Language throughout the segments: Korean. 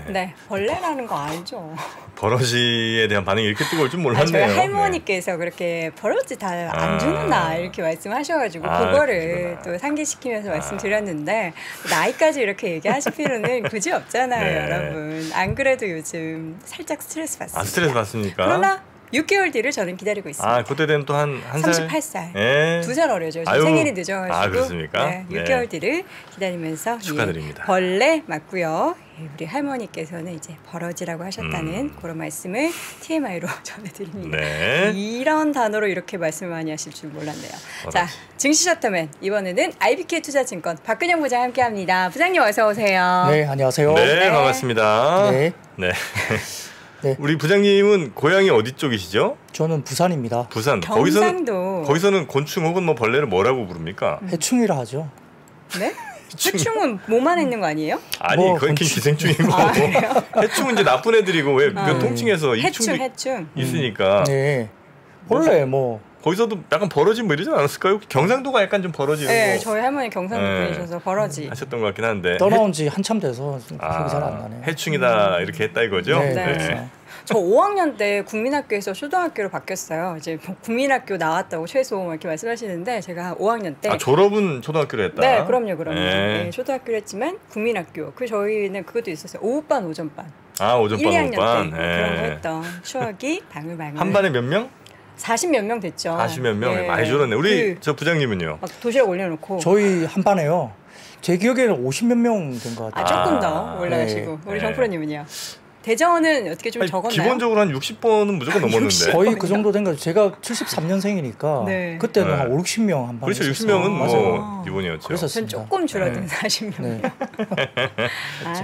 네, 벌레라는 거 알죠? 버러지에 대한 반응이 이렇게 뜨거울 줄 몰랐네요. 저희 할머니께서 그렇게 버러지 다 안 주는다 이렇게 말씀하셔가지고 그거를 또 상기시키면서 말씀드렸는데 나이까지 이렇게 얘기하실 필요는 굳이 없잖아요, 여러분. 안 그래도 요즘 살짝 스트레스 받습니다. 스트레스 받습니까? 그러나 6개월 뒤를 저는 기다리고 있습니다. 그때 되면 또 한 살? 38살. 2살 어려죠. 생일이 늦어가지고. 그렇습니까? 네, 6개월 뒤를 기다리면서 축하드립니다. 벌레 맞고요. 우리 할머니께서는 이제 버러지라고 하셨다는 그런 말씀을 TMI로 전해드립니다. 네. 이런 단어로 이렇게 말씀을 많이 하실 줄 몰랐네요. 버러지. 자, 증시 셔터맨 이번에는 IBK 투자증권 박근영 부장 함께합니다. 부장님 어서 오세요. 네, 안녕하세요. 네, 반갑습니다. 네. 네. 네. 우리 부장님은 고향이 어디 쪽이시죠? 저는 부산입니다. 부산. 경상도. 거기서는 곤충 혹은 뭐 벌레를 뭐라고 부릅니까? 해충이라 하죠. 네? 해충은 몸 안에 있는 거 아니에요? 아니, 그건 기생충이고. 해충은 이제 나쁜 애들이고 왜 통칭해서 해충 있으니까. 네. 원래 거기서도 약간 버러지 뭐 이러지 않았을까요? 경상도가 약간 좀 버러지. 네, 저희 할머니 경상도 분이셔서 버러지 하셨던 것 같긴 한데. 떠나온 지 한참 돼서 기억이 잘 안 나네요. 해충이다 이렇게 했다 이거죠? 네. 그렇죠. 저 5학년 때 국민학교에서 초등학교로 바뀌었어요. 이제 국민학교 나왔다고 최소 이렇게 말씀하시는데 제가 5학년 때 졸업은 초등학교로 했다. 네, 그럼요. 네, 초등학교를 했지만 국민학교. 저희는 그것도 있었어요. 오후반, 오전반. 오전반, 1, 2학년 오후반. 때 그런 거 했던 추억이 방울방울. 한 반에 몇 명? 40몇 명 됐죠. 40몇 명. 네. 많이 줄었네. 우리 저 부장님은요? 막 도시락 올려놓고. 저희 한 반에요. 제 기억에는 50몇 명 된 것 같아요. 조금 더 올라가시고. 네. 우리 정프로님은요? 대전은 어떻게 좀 적었나요? 기본적으로 한 60번은 무조건 넘었는데. 거의 그 정도 된 거죠. 제가 73년생이니까 네. 그때는 한 5, 60명 한 반에 그렇죠. 있었어요. 60명은 맞아요. 기본이었죠. 그랬었습니다. 전 조금 줄어든 네. 40명. 네.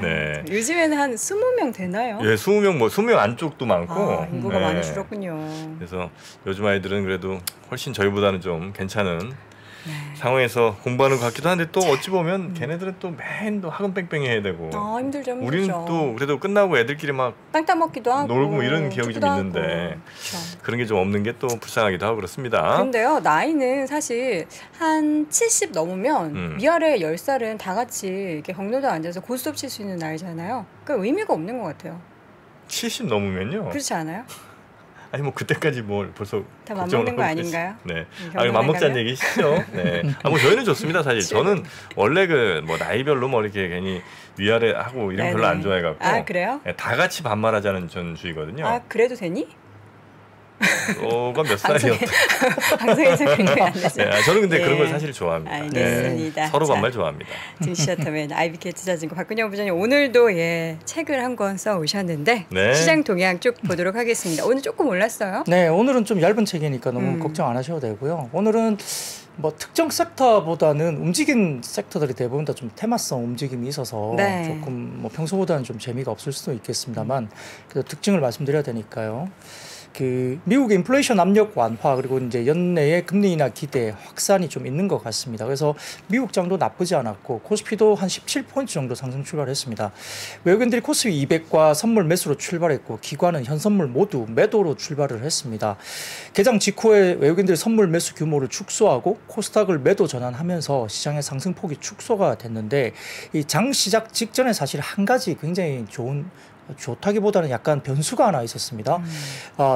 네. 요즘에는 한 20명 되나요? 예, 20명 20명 안쪽도 많고. 인구가 많이 줄었군요. 그래서 요즘 아이들은 그래도 훨씬 저희보다는 좀 괜찮은 상황에서 공부하는 것 같기도 한데 또 어찌 보면 걔네들은 또 맨 학원 뺑뺑이 해야 되고 힘들죠. 우리는 또 그래도 끝나고 애들끼리 막 땅 따먹기도 하고 놀고 뭐 이런 기억이 좀 있는데 그런 게 좀 없는 게 또 불쌍하기도 하고 그렇습니다. 근데요, 나이는 사실 한 70 넘으면 위아래 10살은 다 같이 이렇게 경로도 앉아서 고스톱 칠 수 있는 나이잖아요. 그러니까 의미가 없는 것 같아요. 70 넘으면요? 그렇지 않아요? 아니 뭐 그때까지 뭘 벌써 다 맘먹는 거 아닌가요? 네. 맘먹자는 얘기시죠. 네. 뭐 저희는 좋습니다. 사실 저는 원래 뭐 나이별로 뭐 이렇게 괜히 위아래 하고 이런 별로 안 좋아해갖고. 그래요? 네, 다 같이 반말하자는 전 주의거든요. 그래도 되니? 너가 몇 살이었다. 방송에서 그런 게 안 되죠. 저는 근데 그런 걸 사실 좋아합니다. 알겠습니다. 서로 반말 좋아합니다. 증시 셔터맨 IBK 투자증권 박근영 부장님 오늘도 책을 한 권 써 오셨는데 시장 동향 쭉 보도록 하겠습니다. 오늘 조금 올랐어요? 네, 오늘은 좀 얇은 책이니까 너무 걱정 안 하셔도 되고요. 오늘은 뭐 특정 섹터보다는 움직인 섹터들이 대부분 다 좀 테마성 움직임이 있어서 조금 뭐 평소보다는 좀 재미가 없을 수도 있겠습니다만 그래도 특징을 말씀드려야 되니까요. 미국의 인플레이션 압력 완화 그리고 이제 연내의 금리 인하 기대 확산이 좀 있는 것 같습니다. 그래서 미국 장도 나쁘지 않았고 코스피도 한 17포인트 정도 상승 출발했습니다. 외국인들이 코스피 200과 선물 매수로 출발했고 기관은 현선물 모두 매도로 출발을 했습니다. 개장 직후에 외국인들이 선물 매수 규모를 축소하고 코스닥을 매도 전환하면서 시장의 상승폭이 축소가 됐는데 이 장 시작 직전에 사실 한 가지 굉장히 좋다기보다는 약간 변수가 하나 있었습니다.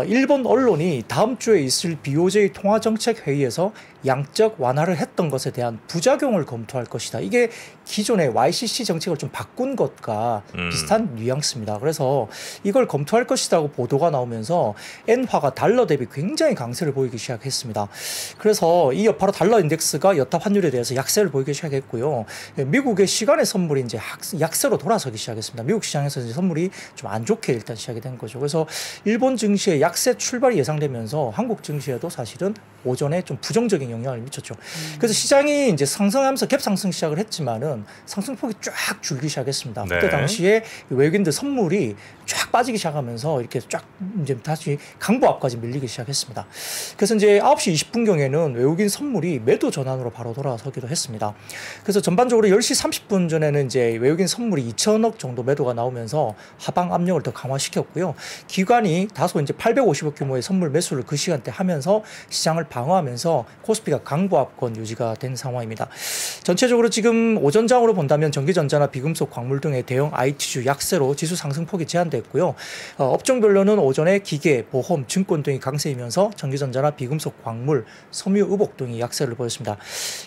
일본 언론이 다음 주에 있을 BOJ 통화정책회의에서 양적 완화를 했던 것에 대한 부작용을 검토할 것이다. 이게 기존의 YCC 정책을 좀 바꾼 것과 비슷한 뉘앙스입니다. 그래서 이걸 검토할 것이라고 보도가 나오면서 엔화가 달러 대비 굉장히 강세를 보이기 시작했습니다. 그래서 이 여파로 달러 인덱스가 여타 환율에 대해서 약세를 보이기 시작했고요. 미국의 시간의 선물이 이제 약세로 돌아서기 시작했습니다. 미국 시장에서 이제 선물이 좀 안 좋게 일단 시작이 된 거죠. 그래서 일본 증시의 약세 출발이 예상되면서 한국 증시에도 사실은 오전에 좀 부정적인 영향을 미쳤죠. 그래서 시장이 이제 상승하면서 갭 상승 시작을 했지만은 상승폭이 쫙 줄기 시작했습니다. 그때 당시에 외국인들 선물이 쫙 빠지기 시작하면서 이렇게 쫙 이제 다시 강보합까지 밀리기 시작했습니다. 그래서 이제 9시 20분경에는 외국인 선물이 매도 전환으로 바로 돌아서기도 했습니다. 그래서 전반적으로 10시 30분 전에는 이제 외국인 선물이 2천억 정도 매도가 나오면서 하방 압력을 더 강화시켰고요. 기관이 다소 이제 850억 규모의 선물 매수를 그 시간대 하면서 시장을 방어하면서 코스피가 강보합권 유지가 된 상황입니다. 전체적으로 지금 오전장으로 본다면 전기전자나 비금속, 광물 등의 대형 IT주 약세로 지수 상승폭이 제한됐고요. 업종별로는 오전에 기계, 보험, 증권 등이 강세이면서 전기전자나 비금속, 광물, 섬유, 의복 등이 약세를 보였습니다.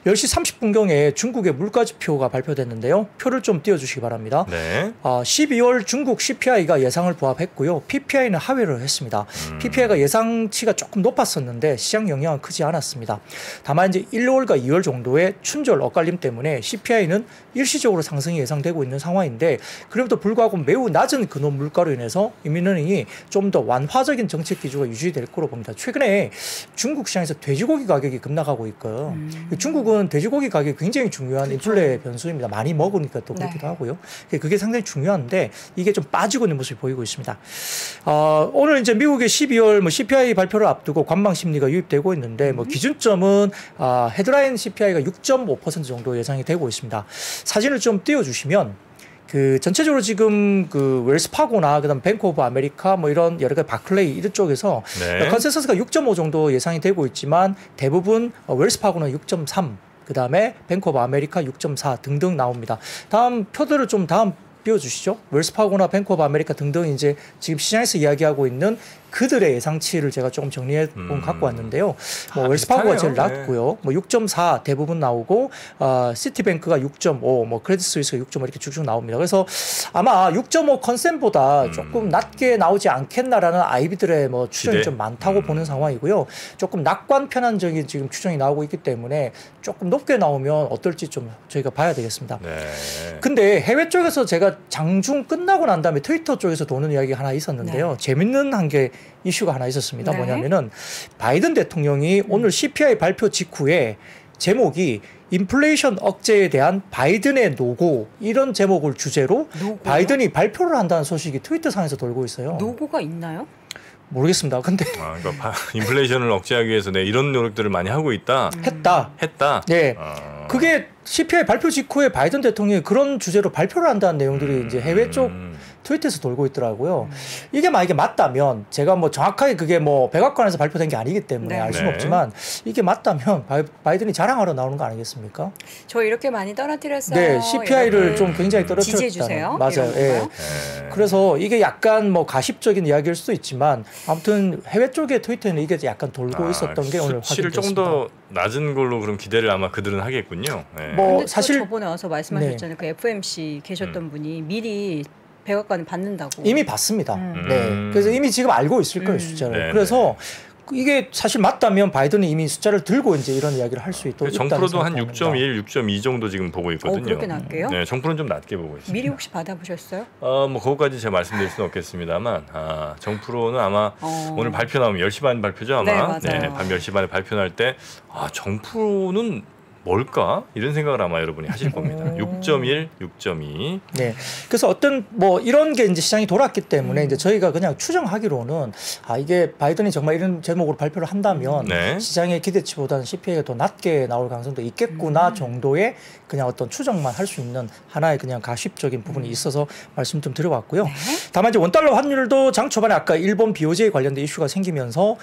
10시 30분경에 중국의 물가지표가 발표됐는데요. 표를 좀 띄워주시기 바랍니다. 네. 12월 중국 CPI가 예상을 부합했고요. PPI는 하회를 했습니다. PPI가 예상치가 조금 높았었는데 시장 영향은 크지 않았습니다. 다만 이제 1월과 2월 정도의 춘절 엇갈림 때문에 CPI는 일시적으로 상승이 예상되고 있는 상황인데 그럼에도 불구하고 매우 낮은 근원 물가로 인해서 이민은행이 좀 더 완화적인 정책 기조가 유지될 거로 봅니다. 최근에 중국 시장에서 돼지고기 가격이 급락하고 있고요. 중국은 돼지고기 가격이 굉장히 중요한 인플레 변수입니다. 많이 먹으니까 또 그렇기도 하고요. 그게 상당히 중요한데 이게 좀 빠지고 있는 모습이 보이고 있습니다. 오늘 이제 미국의 12월 CPI 발표를 앞두고 관망 심리가 유입되고 있는데 기준점은 헤드라인 CPI가 6.5% 정도 예상이 되고 있습니다. 사진을 좀 띄워주시면 전체적으로 지금 웰스파고나 그다음 뱅크 오브 아메리카 이런 여러 가지 바클레이 이런 쪽에서 컨센서스가 6.5 정도 예상이 되고 있지만 대부분 웰스파고는 6.3 그다음에 뱅크 오브 아메리카 6.4 등등 나옵니다. 다음 표들을 좀 띄워주시죠. 웰스파고나 뱅크 오브 아메리카 등등 이제 지금 시장에서 이야기하고 있는 그들의 예상치를 제가 조금 정리해 갖고 왔는데요. 웰스파고가 제일 낮고요. 6.4 대부분 나오고 시티뱅크가 6.5, 크레딧 스위스가 6.5 이렇게 쭉쭉 나옵니다. 그래서 아마 6.5 컨센보다 조금 낮게 나오지 않겠나라는 아이비들의 추정이 좀 많다고 보는 상황이고요. 조금 낙관 편향적인 지금 추정이 나오고 있기 때문에 조금 높게 나오면 어떨지 좀 저희가 봐야 되겠습니다. 근데 해외 쪽에서 제가 장중 끝나고 난 다음에 트위터 쪽에서 도는 이야기가 하나 있었는데요. 재밌는 한 게 이슈가 하나 있었습니다. 뭐냐면은 바이든 대통령이 오늘 CPI 발표 직후에 제목이 인플레이션 억제에 대한 바이든의 노고 이런 제목을 주제로 바이든이 발표를 한다는 소식이 트위터상에서 돌고 있어요. 노고가 있나요? 모르겠습니다. 근데 그러니까 인플레이션을 억제하기 위해서 이런 노력들을 많이 하고 있다. 했다. 네. 그게 CPI 발표 직후에 바이든 대통령이 그런 주제로 발표를 한다는 내용들이 이제 해외 쪽 트위터에서 돌고 있더라고요. 이게 만약에 맞다면 제가 정확하게 그게 백악관에서 발표된 게 아니기 때문에 알 수는 없지만 이게 맞다면 바이든이 자랑하러 나오는 거 아니겠습니까? 저 이렇게 많이 떨어뜨렸어요. 네, CPI를 좀 굉장히 떨어뜨렸다. 지지해주세요. 맞아요. 예. 그래서 이게 약간 가십적인 이야기일 수도 있지만 아무튼 해외 쪽의 트위터에는 이게 약간 돌고 있었던 게 오늘 확인됐습니다. 수치를 조금 더 낮은 걸로 그럼 기대를 아마 그들은 하겠군요. 근데 사실 저번에 와서 말씀하셨잖아요. 그 FOMC 계셨던 분이 미리 백악관을 받는다고. 이미 받습니다. 네. 그래서 이미 지금 알고 있을 거예요, 숫자를. 그래서 이게 사실 맞다면 바이든이 이미 숫자를 들고 이제 이런 이야기를 할 수 있도록 정프로도 한 6.1, 6.2 정도 지금 보고 있거든요. 그렇게 낮게요? 네, 정프로는 좀 낮게 보고 있습니다. 미리 혹시 받아보셨어요? 그거까지 제가 말씀드릴 수는 없겠습니다만 정프로는 아마 오늘 발표 나오면 10시 반 발표죠 아마. 네, 맞아요. 밤 10시 반에 발표 날 때 정프로는 뭘까? 이런 생각을 아마 여러분이 하실 겁니다. 6.1, 6.2. 네. 그래서 어떤 이런 게 이제 시장이 돌았기 때문에 이제 저희가 그냥 추정하기로는 이게 바이든이 정말 이런 제목으로 발표를 한다면 시장의 기대치보다는 CPI가 더 낮게 나올 가능성도 있겠구나 정도의 그냥 어떤 추정만 할 수 있는 하나의 그냥 가십적인 부분이 있어서 말씀 좀 드려봤고요. 다만 이제 원달러 환율도 장 초반에 아까 일본 BOJ 관련된 이슈가 생기면서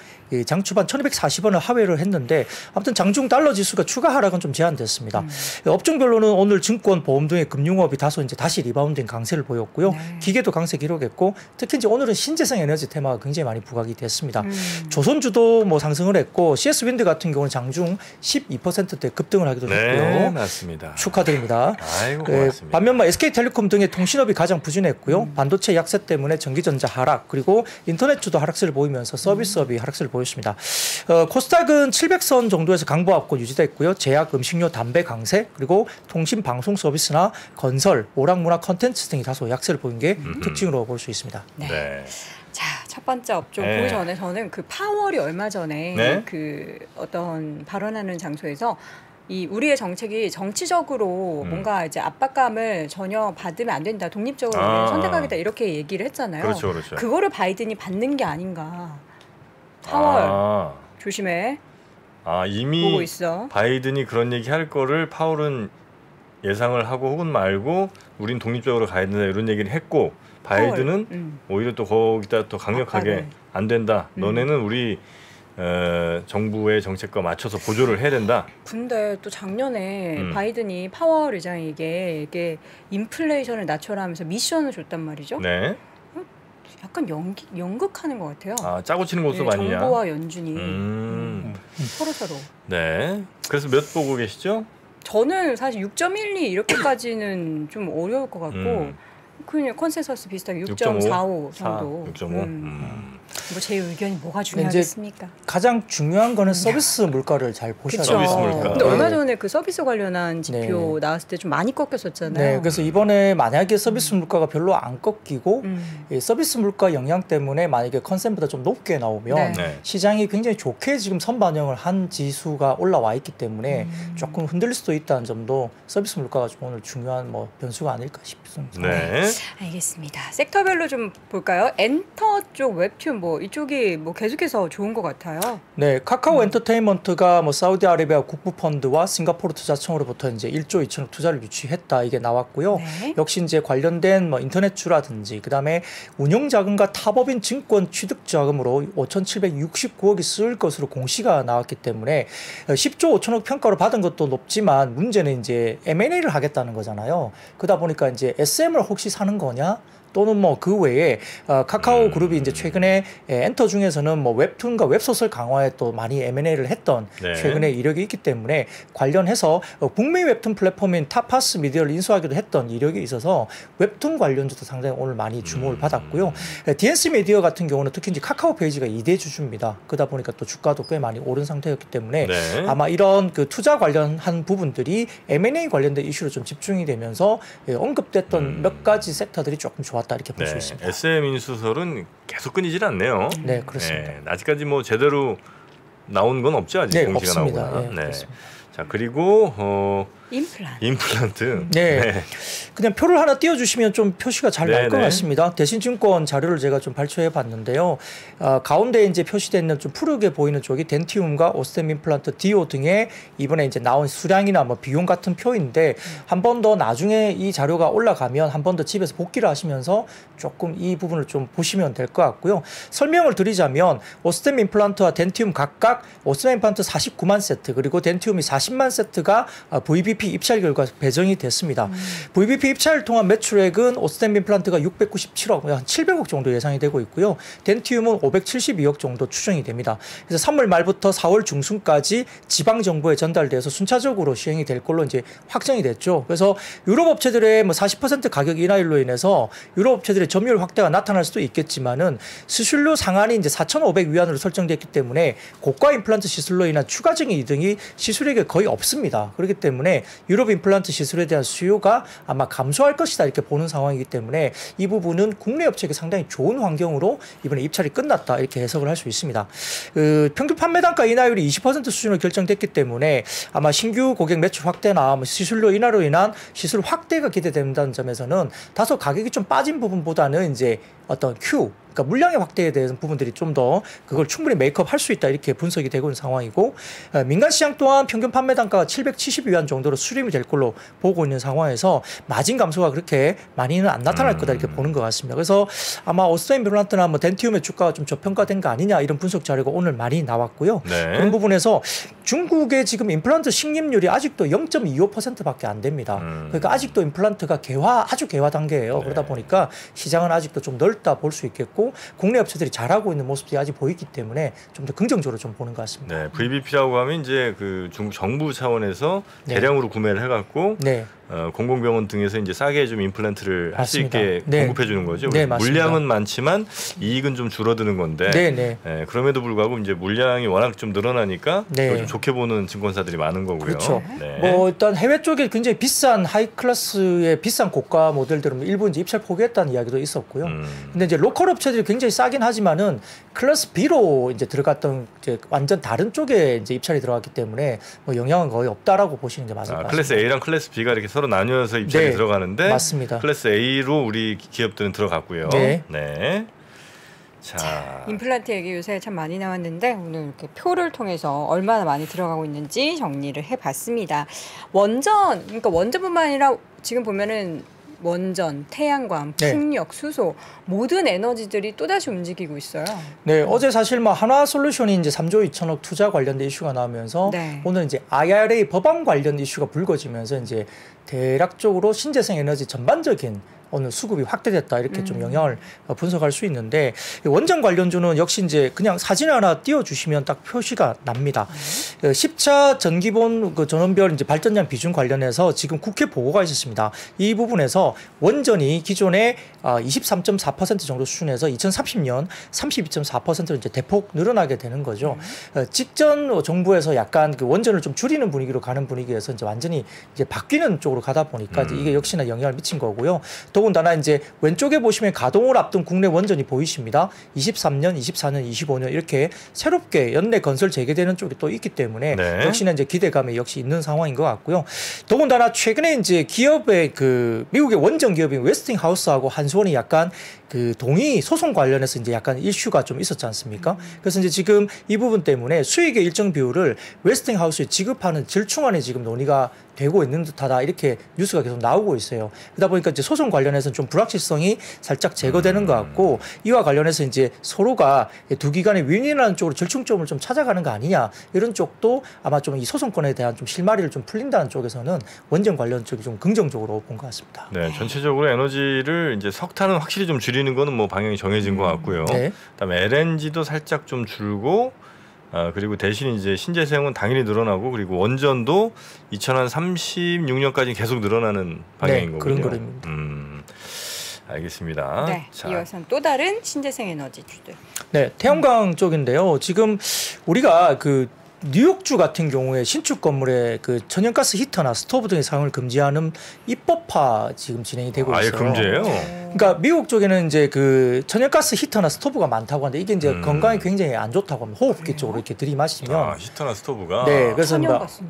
장 초반 1,240원을 하회를 했는데 아무튼 장중 달러 지수가 추가 하락은 좀 제한됐습니다. 업종별로는 오늘 증권, 보험 등의 금융업이 다소 이제 다시 리바운딩 강세를 보였고요. 기계도 강세 기록했고 특히 이제 오늘은 신재생 에너지 테마가 굉장히 많이 부각이 됐습니다. 조선주도 상승을 했고 CS 윈드 같은 경우는 장중 12%대 급등을 하기도 했고요. 네, 맞습니다. 축하드립니다. 아이고, 고맙습니다. 반면 SK텔레콤 등의 통신업이 가장 부진했고요. 반도체 약세 때문에 전기전자 하락 그리고 인터넷주도 하락세를 보이면서 서비스업이 하락세를 보였습니다. 코스닥은 700선 정도에서 강보합권 유지됐고요. 제약, 음식료, 담배 강세 그리고 통신, 방송 서비스나 건설, 오락문화 콘텐츠 등이 다소 약세를 보인 게 특징으로 볼 수 있습니다. 네. 자, 첫 번째 업종 보기 전에 저는 그 파월이 얼마 전에 그 어떤 발언하는 장소에서 우리의 정책이 정치적으로 뭔가 이제 압박감을 전혀 받으면 안 된다. 독립적으로 선택하겠다. 이렇게 얘기를 했잖아요. 그렇죠. 그거를 바이든이 받는 게 아닌가. 파월 조심해. 이미 보고 있어. 바이든이 그런 얘기 할 거를 파월은 예상을 하고 혹은 말고 우린 독립적으로 가야 된다 이런 얘기를 했고 바이든은 오히려 또 거기다 또 강력하게 안 된다. 너네는 우리 정부의 정책과 맞춰서 보조를 해야 된다. 근데 또 작년에 바이든이 파월 의장에게 이게 인플레이션을 낮춰라 하면서 미션을 줬단 말이죠. 네. 약간 연극하는 것 같아요. 아, 짜고 치는 것도 네, 아니냐. 정부와 연준이 서로. 네. 그래서 몇 보고 계시죠? 저는 사실 6.12 이렇게까지는 좀 어려울 것 같고 그냥 컨센서스 비슷하게 6.45 정도. 6.5. 뭐 제 의견이 뭐가 중요하겠습니까? 가장 중요한 거는 서비스 물가를 잘 보셔야 돼요. 서비스 물가. 근데 얼마 전에 그 서비스 관련한 지표 나왔을 때 좀 많이 꺾였었잖아요. 네, 그래서 이번에 만약에 서비스 물가가 별로 안 꺾이고 이 서비스 물가 영향 때문에 만약에 컨센보다 좀 높게 나오면 네. 시장이 굉장히 좋게 지금 선반영을 한 지수가 올라와 있기 때문에 조금 흔들릴 수도 있다는 점도 서비스 물가가 좀 오늘 중요한 뭐 변수가 아닐까 싶습니다. 네. 알겠습니다. 섹터별로 좀 볼까요? 엔터 쪽 웹툰 뭐 이쪽이 뭐 계속해서 좋은 것 같아요. 네, 카카오 엔터테인먼트가 뭐 사우디아라비아 국부펀드와 싱가포르 투자청으로부터 이제 1조 2천억 투자를 유치했다 이게 나왔고요. 네. 역시 이제 관련된 뭐 인터넷주라든지 그다음에 운용 자금과 타법인 증권 취득 자금으로 5,769억이 쓰일 것으로 공시가 나왔기 때문에 10조 5천억 평가로 받은 것도 높지만 문제는 이제 M&A를 하겠다는 거잖아요. 그러다 보니까 이제 SM을 혹시 사는 거냐? 또는 뭐 그 외에 카카오 그룹이 이제 최근에 엔터 중에서는 뭐 웹툰과 웹소설 강화에 또 많이 M&A를 했던 네. 최근에 이력이 있기 때문에 관련해서 북미 웹툰 플랫폼인 타파스 미디어를 인수하기도 했던 이력이 있어서 웹툰 관련주도 상당히 오늘 많이 주목을 받았고요. DNC 미디어 같은 경우는 특히 이제 카카오 페이지가 2대 주주입니다. 그러다 보니까 또 주가도 꽤 많이 오른 상태였기 때문에 네. 아마 이런 그 투자 관련한 부분들이 M&A 관련된 이슈로 좀 집중이 되면서 언급됐던 몇 가지 섹터들이 조금 좋았다 이렇게 볼 수 네. 있습니다. SM 인수설은 계속 끊이질 않네요. 네, 그렇습니다. 네. 아직까지 뭐 제대로 나온 건 없죠. 아직 네, 공시가 없습니다. 나오거나. 네, 네. 그렇습니다. 자, 그리고 임플란트. 네. 그냥 표를 하나 띄워주시면 좀 표시가 잘 날 것 네네. 같습니다. 대신증권 자료를 제가 좀 발췌해 봤는데요. 가운데 이제 표시되어 있는 좀 푸르게 보이는 쪽이 덴티움과 오스템 임플란트 디오 등의 이번에 이제 나온 수량이나 뭐 비용 같은 표인데 한 번 더 나중에 이 자료가 올라가면 한 번 더 집에서 복기를 하시면서 조금 이 부분을 좀 보시면 될 것 같고요. 설명을 드리자면 오스템 임플란트와 덴티움 각각 오스템 임플란트 49만 세트 그리고 덴티움이 40만 세트가 VBP 입찰 결과 배정이 됐습니다. VBP 입찰을 통한 매출액은 오스템 임플란트가 697억, 한 700억 정도 예상이 되고 있고요. 덴티움은 572억 정도 추정이 됩니다. 그래서 3월 말부터 4월 중순까지 지방 정부에 전달돼서 순차적으로 시행이 될 걸로 이제 확정이 됐죠. 그래서 유럽 업체들의 뭐 40% 가격 인하율로 인해서 유럽 업체들의 점유율 확대가 나타날 수도 있겠지만은 수수료 상한이 이제 4,500위안으로 설정됐기 때문에 고가 임플란트 시술로 인한 추가적인 이득이 시술액에 거의 없습니다. 그렇기 때문에 유럽 임플란트 시술에 대한 수요가 아마 감소할 것이다 이렇게 보는 상황이기 때문에 이 부분은 국내 업체에게 상당히 좋은 환경으로 이번에 입찰이 끝났다 이렇게 해석을 할 수 있습니다. 평균 판매 단가 인하율이 20% 수준으로 결정됐기 때문에 아마 신규 고객 매출 확대나 뭐 시술료 인하로 인한 시술 확대가 기대된다는 점에서는 다소 가격이 좀 빠진 부분보다는 이제 어떤 그러니까 물량의 확대에 대한 부분들이 좀 더 그걸 충분히 메이크업 할 수 있다 이렇게 분석이 되고 있는 상황이고 민간 시장 또한 평균 판매 단가가 770위안 정도로 수렴이 될 걸로 보고 있는 상황에서 마진 감소가 그렇게 많이는 안 나타날 거다 이렇게 보는 것 같습니다. 그래서 아마 오스템 임플란트나 뭐 덴티움의 주가가 좀 저평가된 거 아니냐 이런 분석 자료가 오늘 많이 나왔고요. 네. 그런 부분에서 중국의 지금 임플란트 식립률이 아직도 0.25%밖에 안 됩니다. 그러니까 아직도 임플란트가 아주 개화 단계예요. 네. 그러다 보니까 시장은 아직도 좀 넓다 볼 수 있겠고 국내 업체들이 잘하고 있는 모습들이 아직 보이기 때문에 좀 더 긍정적으로 좀 보는 것 같습니다. 네, VBP라고 하면 이제 그 중국 정부 차원에서 네. 대량으로 구매를 해갖고 네. 공공병원 등에서 이제 싸게 좀 임플란트를 할 수 맞습니다. 있게 네. 공급해 주는 거죠. 네, 맞습니다. 물량은 많지만 이익은 좀 줄어드는 건데. 네, 네. 그럼에도 불구하고 이제 물량이 워낙 좀 늘어나니까 네. 좀 좋게 보는 증권사들이 많은 거고요. 그렇죠. 네. 뭐 일단 해외 쪽에 굉장히 비싼 하이 클래스의 비싼 고가 모델들은 일부 이제 입찰 포기했다는 이야기도 있었고요. 근데 이제 로컬 업체들이 굉장히 싸긴 하지만은 클래스 B로 이제 들어갔던 이제 완전 다른 쪽에 이제 입찰이 들어갔기 때문에 뭐 영향은 거의 없다라고 보시는 게 맞을 것 같습니다. 클래스 A랑 클래스 B가 이렇게 서로 나뉘어서 입찰이 네, 들어가는데 맞습니다. 클래스 A로 우리 기업들은 들어갔고요. 네. 네. 자, 임플란트 얘기 요새 참 많이 나왔는데 오늘 이렇게 표를 통해서 얼마나 많이 들어가고 있는지 정리를 해봤습니다. 그러니까 원전뿐만 아니라 지금 보면은 원전, 태양광, 풍력, 수소 모든 에너지들이 또다시 움직이고 있어요. 네, 어제 사실 뭐 한화솔루션이 이제 3조 2천억 투자 관련된 이슈가 나오면서 오늘 이제 IRA 법안 관련 이슈가 불거지면서 이제 대략적으로 신재생 에너지 전반적인 오늘 수급이 확대됐다 이렇게 좀 영향을 분석할 수 있는데 원전 관련주는 역시 이제 그냥 사진 하나 띄워주시면 딱 표시가 납니다. 10차 전기본 그 전원별 이제 발전량 비중 관련해서 지금 국회 보고가 있었습니다. 이 부분에서 원전이 기존에 23.4% 정도 수준에서 2030년 32.4%로 이제 대폭 늘어나게 되는 거죠. 직전 정부에서 약간 그 원전을 좀 줄이는 분위기로 가는 분위기에서 이제 완전히 이제 바뀌는 쪽으로 가다 보니까 이게 역시나 영향을 미친 거고요. 더군다나 이제 왼쪽에 보시면 가동을 앞둔 국내 원전이 보이십니다. 23년, 24년, 25년 이렇게 새롭게 연내 건설 재개되는 쪽이 또 있기 때문에 역시나 이제 기대감이 역시 있는 상황인 것 같고요. 더군다나 최근에 이제 기업의 그 미국의 원전 기업인 웨스팅하우스하고 한수원이 약간 그 동의 소송 관련해서 이제 약간 이슈가 좀 있었지 않습니까? 그래서 이제 지금 이 부분 때문에 수익의 일정 비율을 웨스팅하우스에 지급하는 절충안에 지금 논의가 되고 있는 듯하다 이렇게 뉴스가 계속 나오고 있어요. 그러다 보니까 이제 소송 관련해서는 좀 불확실성이 살짝 제거되는 것 같고 이와 관련해서 이제 서로가 두 기관의 윈윈하는 쪽으로 절충점을 좀 찾아가는 거 아니냐 이런 쪽도 아마 좀 이 소송권에 대한 좀 실마리를 좀 풀린다는 쪽에서는 원전 관련 쪽이 좀 긍정적으로 본 것 같습니다. 네, 전체적으로 에너지를 이제 석탄은 확실히 좀 줄이는 거는 뭐 방향이 정해진 것 같고요. 그다음에 LNG도 살짝 좀 줄고. 그리고 대신 이제 신재생은 당연히 늘어나고 그리고 원전도 2036년까지 계속 늘어나는 방향인 거군요. 그런 그림입니다. 알겠습니다. 네, 이어서는 또 다른 신재생 에너지주들. 네, 태양광 쪽인데요. 지금 우리가 그 뉴욕주 같은 경우에 신축 건물에 그 천연가스 히터나 스토브 등의 사용을 금지하는 입법화 지금 진행이 되고 있어요. 아예 금지예요? 그러니까 미국 쪽에는 이제 그 천연가스 히터나 스토브가 많다고 하는데 이게 이제 건강에 굉장히 안 좋다고 합니다. 호흡기 쪽으로 이렇게 들이마시면 히터나 스토브가 네, 그래서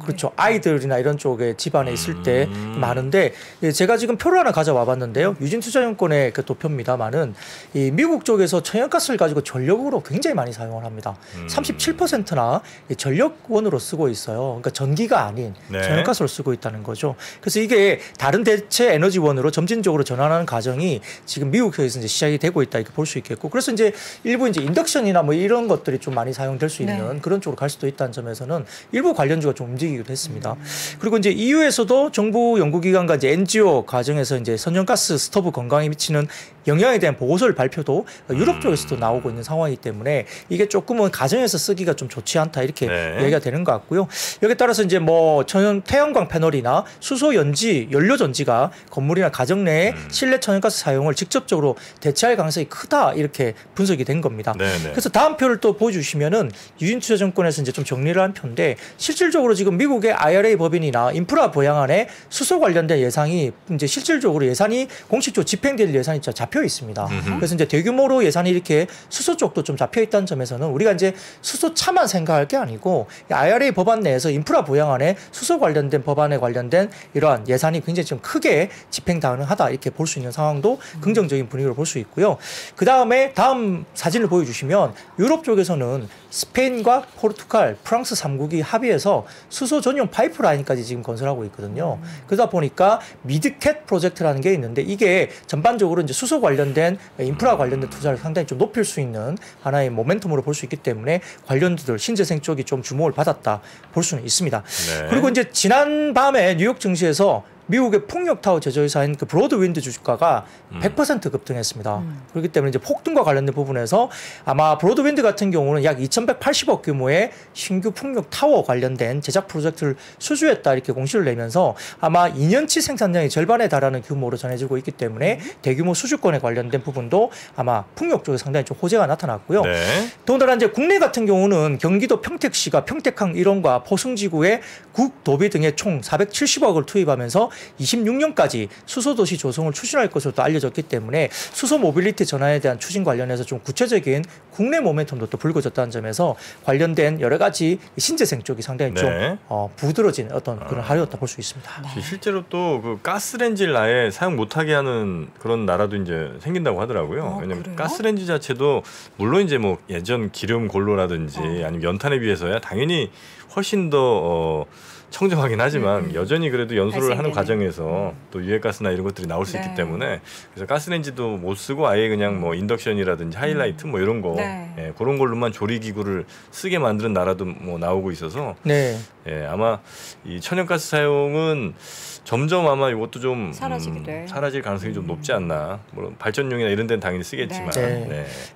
그렇죠. 아이들이나 이런 쪽에 집안에 있을 때 많은데 제가 지금 표를 하나 가져와 봤는데요. 유진투자증권의 그 도표입니다만은 이 미국 쪽에서 천연가스를 가지고 전력으로 굉장히 많이 사용을 합니다. 37%나 전력원으로 쓰고 있어요. 그러니까 전기가 아닌 천연가스로 쓰고 있다는 거죠. 그래서 이게 다른 대체 에너지원으로 점진적으로 전환하는 과정이 지금 미국에서 이제 시작이 되고 있다 이렇게 볼 수 있겠고, 그래서 이제 일부 이제 인덕션이나 뭐 이런 것들이 좀 많이 사용될 수 있는 그런 쪽으로 갈 수도 있다는 점에서는 일부 관련주가 좀 움직이기도 했습니다. 그리고 이제 EU에서도 정부 연구기관과 이제 NGO 과정에서 이제 선연가스 스토브 건강에 미치는 영향에 대한 보고서를 발표도 유럽 쪽에서도 나오고 있는 상황이기 때문에 이게 조금은 가정에서 쓰기가 좀 좋지 않다 이렇게 얘기가 되는 것 같고요. 여기에 따라서 이제 뭐 태양광 패널이나 수소 연지, 연료 전지가 건물이나 가정 내에 실내 천연가스 사용을 직접적으로 대체할 가능성이 크다 이렇게 분석이 된 겁니다. 그래서 다음 표를 또 보여주시면은 유진투자증권에서 이제 좀 정리를 한 표인데 실질적으로 지금 미국의 IRA 법인이나 인프라 보양안에 수소 관련된 예산이 이제 실질적으로 예산이 공식적으로 집행될 예산이 잡혀 있습니다. 그래서 이제 대규모로 예산이 이렇게 수소 쪽도 좀 잡혀 있다는 점에서는 우리가 이제 수소차만 생각할 게 아니고 IRA 법안 내에서 인프라 보양안에 수소 관련된 법안에 관련된 이러한 예산이 굉장히 좀 크게 집행 가능하다 이렇게 볼 수 있는 상황도 긍정적인 분위기로 볼 수 있고요. 그 다음에 다음 사진을 보여주시면 유럽 쪽에서는 스페인과 포르투갈, 프랑스 3국이 합의해서 수소 전용 파이프라인까지 지금 건설하고 있거든요. 그러다 보니까 미드캣 프로젝트라는 게 있는데 이게 전반적으로 이제 수소 관련된 인프라 관련된 투자를 상당히 좀 높일 수 있는 하나의 모멘텀으로 볼 수 있기 때문에 관련주들 신재생 쪽이 좀 주목을 받았다 볼 수는 있습니다. 그리고 이제 지난 밤에 뉴욕 증시에서 미국의 풍력타워 제조회사인 그 브로드윈드 주가가 100% 급등했습니다. 그렇기 때문에 이제 폭등과 관련된 부분에서 아마 브로드윈드 같은 경우는 약 2,180억 규모의 신규 풍력타워 관련된 제작 프로젝트를 수주했다 이렇게 공시를 내면서 아마 2년치 생산량이 절반에 달하는 규모로 전해지고 있기 때문에 대규모 수주권에 관련된 부분도 아마 풍력 쪽에 상당히 좀 호재가 나타났고요. 더군다나 이제 국내 같은 경우는 경기도 평택시가 평택항 일원과 포승지구의 국도비 등에 총 470억을 투입하면서 26년까지 수소도시 조성을 추진할 것으로 또 알려졌기 때문에 수소 모빌리티 전환에 대한 추진 관련해서 좀 구체적인 국내 모멘텀도 또 불거졌다는 점에서 관련된 여러 가지 신재생 쪽이 상당히 좀 부드러진 어떤 그런 하루였다 볼 수 있습니다. 실제로 또 그 가스렌지를 아예 사용 못하게 하는 그런 나라도 이제 생긴다고 하더라고요. 왜냐면 그래요? 가스렌지 자체도 물론 이제 뭐 예전 기름 골로라든지 아니면 연탄에 비해서야 당연히 훨씬 더 청정하긴 하지만 여전히 그래도 연소를 하는 과정에서 또 유해가스나 이런 것들이 나올 수 있기 때문에 그래서 가스레인지도 못 쓰고 아예 그냥 뭐 인덕션이라든지 하이라이트 뭐 이런 거 예, 그런 걸로만 조리기구를 쓰게 만드는 나라도 뭐 나오고 있어서 예, 아마 이 천연가스 사용은 점점 아마 이것도 좀 사라질 가능성이 좀 높지 않나. 물론 발전용이나 이런 데는 당연히 쓰겠지만.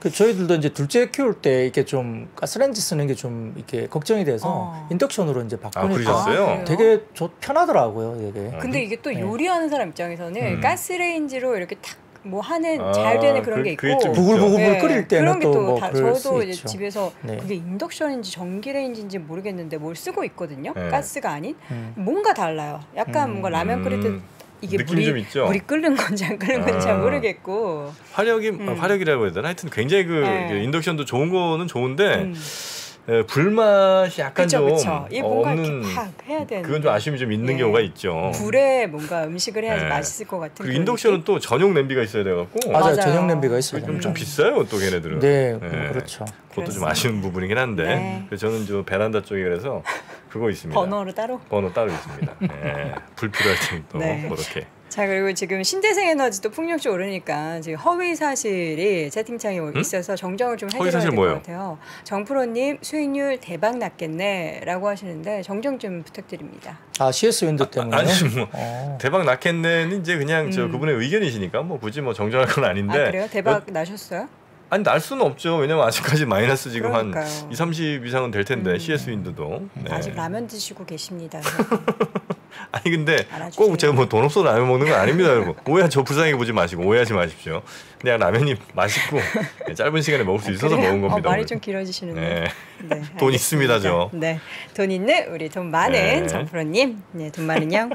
그 저희들도 이제 둘째 키울 때 이렇게 좀 가스레인지 쓰는 게 좀 이렇게 걱정이 돼서 인덕션으로 이제 바꾸니까 되게 편하더라고요, 이게. 근데 이게 또 요리하는 사람 입장에서는 가스레인지로 이렇게 탁 뭐 하는 잘 되는 그런 게 있고 부글부글 끓일 때는 또 뭐 저도 이제 집에서 그게 인덕션인지 전기레인지인지 모르겠는데 뭘 쓰고 있거든요. 가스가 아닌 뭔가 달라요. 약간 뭔가 라면 끓일 때 이게 물이 끓는 건지 안 끓는 건지 잘 모르겠고 화력이라고 해야 되나? 하여튼 굉장히 그 인덕션도 좋은 거는 좋은데 불맛이 약간 좀 없는 해야 되는데 그건 좀 아쉬움이 좀 있는 경우가 있죠. 불에 뭔가 음식을 해야지 맛있을 것 같은. 그리고 인덕션은 또 전용 냄비가 있어야 돼갖고 맞아요. 전용 냄비가 있어요. 좀 비싸요 또 걔네들은. 그렇죠. 그것도 좀 아쉬운 부분이긴 한데 그래서 저는 저 베란다 쪽에 그래서 그거 있습니다. 번호 따로 있습니다. 불필요할 때는 또 그렇게. 자, 그리고 지금 신재생 에너지도 풍력시 오르니까 지금 허위 사실이 채팅창에 있어서 정정을 좀 해드려야 될 것 같아요. 정프로님 수익률 대박 났겠네라고 하시는데 정정 좀 부탁드립니다. CS 윈드 때문에 아니 뭐 대박 났겠네는 이제 그냥 저 그분의 의견이시니까 뭐 굳이 뭐 정정할 건 아닌데. 그래요? 대박 나셨어요? 아니 날 수는 없죠. 왜냐면 아직까지 마이너스 지금 한 20-30 이상은 될 텐데 CS 윈드도. 아직 라면 드시고 계십니다. 아니 근데 꼭 제가 뭐 돈 없어서 라면 먹는 건 아닙니다, 여러분. 저 불쌍하게 보지 마시고 오해하지 마십시오. 그냥 라면이 맛있고 짧은 시간에 먹을 수 있어서 먹은 겁니다. 말이 좀 길어지시는데. 돈 있습니다, 저. 돈 있는 우리 돈 많은 정프로님. 돈 많은 형.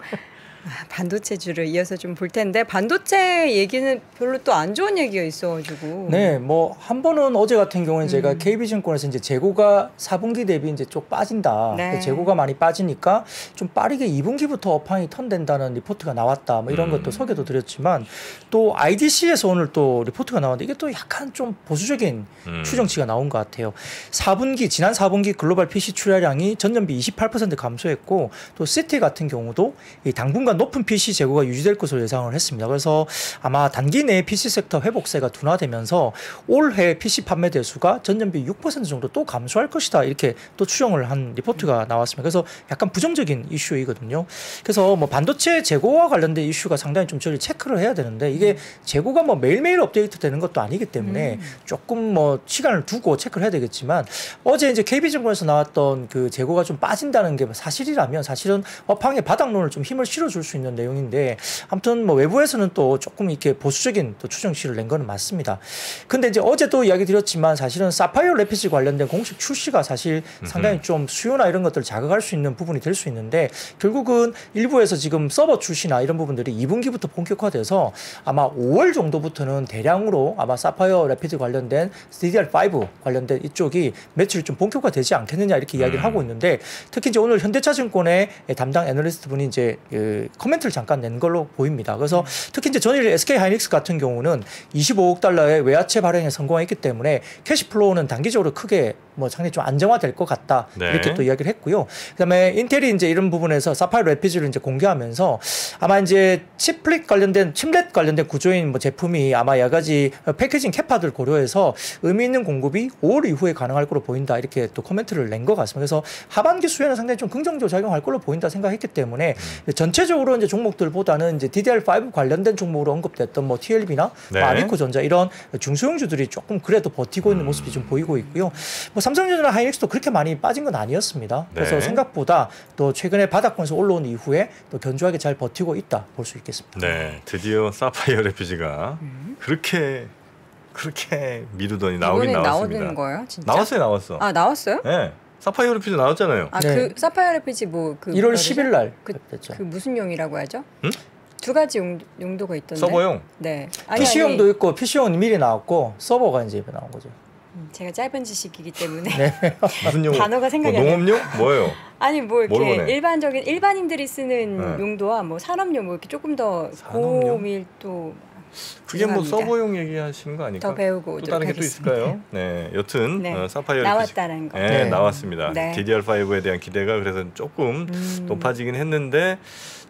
반도체주를 이어서 좀 볼 텐데 반도체 얘기는 별로 또 안 좋은 얘기가 있어가지고. 뭐 한 번은 어제 같은 경우는 제가 KB증권에서 이제 재고가 4분기 대비 이제 쭉 빠진다. 재고가 많이 빠지니까 좀 빠르게 2분기부터 업황이 턴된다는 리포트가 나왔다. 뭐 이런 것도 소개도 드렸지만 또 IDC에서 오늘 또 리포트가 나왔는데 이게 또 약간 좀 보수적인 추정치가 나온 것 같아요. 지난 4분기 글로벌 PC 출하량이 전년비 28% 감소했고 또 CT 같은 경우도 이 당분간 높은 PC 재고가 유지될 것으로 예상을 했습니다. 그래서 아마 단기 내에 PC 섹터 회복세가 둔화되면서 올해 PC 판매 대수가 전년비 6% 정도 또 감소할 것이다. 이렇게 또 추정을 한 리포트가 나왔습니다. 그래서 약간 부정적인 이슈이거든요. 그래서 뭐 반도체 재고와 관련된 이슈가 상당히 좀 저희 체크를 해야 되는데 이게 재고가 뭐 매일매일 업데이트 되는 것도 아니기 때문에 조금 뭐 시간을 두고 체크를 해야 되겠지만 어제 이제 KB증권에서 나왔던 그 재고가 좀 빠진다는 게 사실이라면 사실은 업황의 바닥론을 좀 힘을 실어줄 수 있는 내용인데 아무튼 뭐 외부에서는 또 조금 이렇게 보수적인 또 추정치를 낸 거는 맞습니다. 근데 이제 어제도 이야기 드렸지만 사실은 사파이어 래피드 관련된 공식 출시가 사실 상당히 좀 수요나 이런 것들을 자극할 수 있는 부분이 될 수 있는데 결국은 일부에서 지금 서버 출시나 이런 부분들이 2분기부터 본격화돼서 아마 5월 정도부터는 대량으로 아마 사파이어 래피드 관련된 DDR5 관련된 이쪽이 매출이 좀 본격화되지 않겠느냐 이렇게 이야기를 하고 있는데 특히 이제 오늘 현대차증권의 담당 애널리스트 분이 이제 코멘트를 잠깐 낸 걸로 보입니다. 그래서 특히 이제 전일 SK하이닉스 같은 경우는 25억 달러의 외화채 발행에 성공했기 때문에 캐시플로우는 단기적으로 크게 뭐 상당히 좀 안정화될 것 같다 이렇게 또 이야기를 했고요. 그다음에 인텔이 이제 이런 부분에서 사파이어 래피드를 이제 공개하면서 아마 이제 칩렛 관련된 구조인 뭐 제품이 아마 여러 가지 패키징 캐파들 고려해서 의미 있는 공급이 5월 이후에 가능할 걸로 보인다 이렇게 또 코멘트를 낸 것 같습니다. 그래서 하반기 수요에는 상당히 좀 긍정적으로 작용할 걸로 보인다 생각했기 때문에 전체적으로 이제 종목들보다는 이제 DDR5 관련된 종목으로 언급됐던 뭐 TLB나 아비코전자 이런 중소형주들이 조금 그래도 버티고 있는 모습이 좀 보이고 있고요. 뭐 삼성전자나 하이닉스도 그렇게 많이 빠진 건 아니었습니다. 그래서 생각보다 또 최근에 바닥권에서 올라온 이후에 또 견조하게 잘 버티고 있다 볼 수 있겠습니다. 네, 드디어 사파이어 래피드가 그렇게 미루더니 나오긴 나왔습니다. 나오는 거예요, 진짜? 나왔어요. 아, 나왔어요? 네. 사파이어 래피드 나왔잖아요. 그 사파이어 래피드 뭐 1월 10일 날 됐죠. 그 무슨 용이라고 하죠? 두 가지 용도가 있던데. 서버용? 네. PC용도 있고 PC용은 미리 나왔고 서버가 이제 나온 거죠. 제가 짧은 지식이기 때문에 무슨 용? 단어가 생각이 안 나요. 농업용? 뭐예요? 아니 뭐 이렇게 일반적인 일반인들이 쓰는 용도와 뭐 산업용 뭐 이렇게 조금 더 고밀도 그게 뭐 서버용 얘기하시는 거 아닐까? 더 배우고 또 다른 게 또 있을까요? 네, 여튼 사파이어 나왔다는 거. 네, 나왔습니다. DDR5에 대한 기대가 그래서 조금 높아지긴 했는데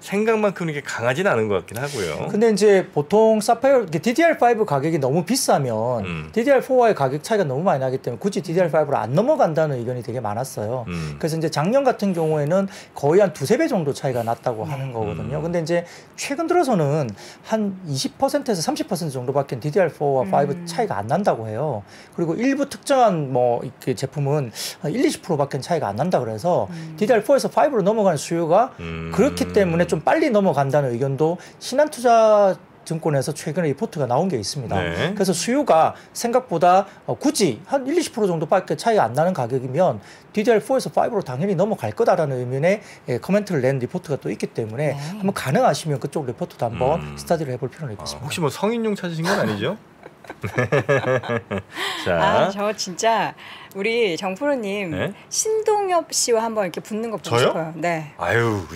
생각만큼 이게 강하진 않은 것 같긴 하고요. 근데 이제 보통 사파이어 DDR5 가격이 너무 비싸면 DDR4와의 가격 차이가 너무 많이 나기 때문에 굳이 DDR5로 안 넘어간다는 의견이 되게 많았어요. 그래서 이제 작년 같은 경우에는 거의 한 2~3배 정도 차이가 났다고 하는 거거든요. 근데 이제 최근 들어서는 한 20%에서 30% 정도밖에 DDR4와 5 차이가 안 난다고 해요. 그리고 일부 특정한 뭐 그 제품은 1~20%밖에 차이가 안 난다 그래서 DDR4에서 5로 넘어가는 수요가 그렇기 때문에 좀 빨리 넘어간다는 의견도 신한투자증권에서 최근에 리포트가 나온 게 있습니다. 네. 그래서 수요가 생각보다 굳이 한 1~20% 정도밖에 차이가 안 나는 가격이면 DDR4에서 5로 당연히 넘어갈 거다라는 의미의 코멘트를 낸 리포트가 또 있기 때문에 한번 가능하시면 그쪽 리포트도 한번 스터디를 해볼 필요는 있겠습니다. 혹시 뭐 성인용 찾으신 건 아니죠? 자, 저 진짜 우리 정프로님 네? 신동엽 씨와 한번 이렇게 붙는 거 보고 싶어요. 네. 아유,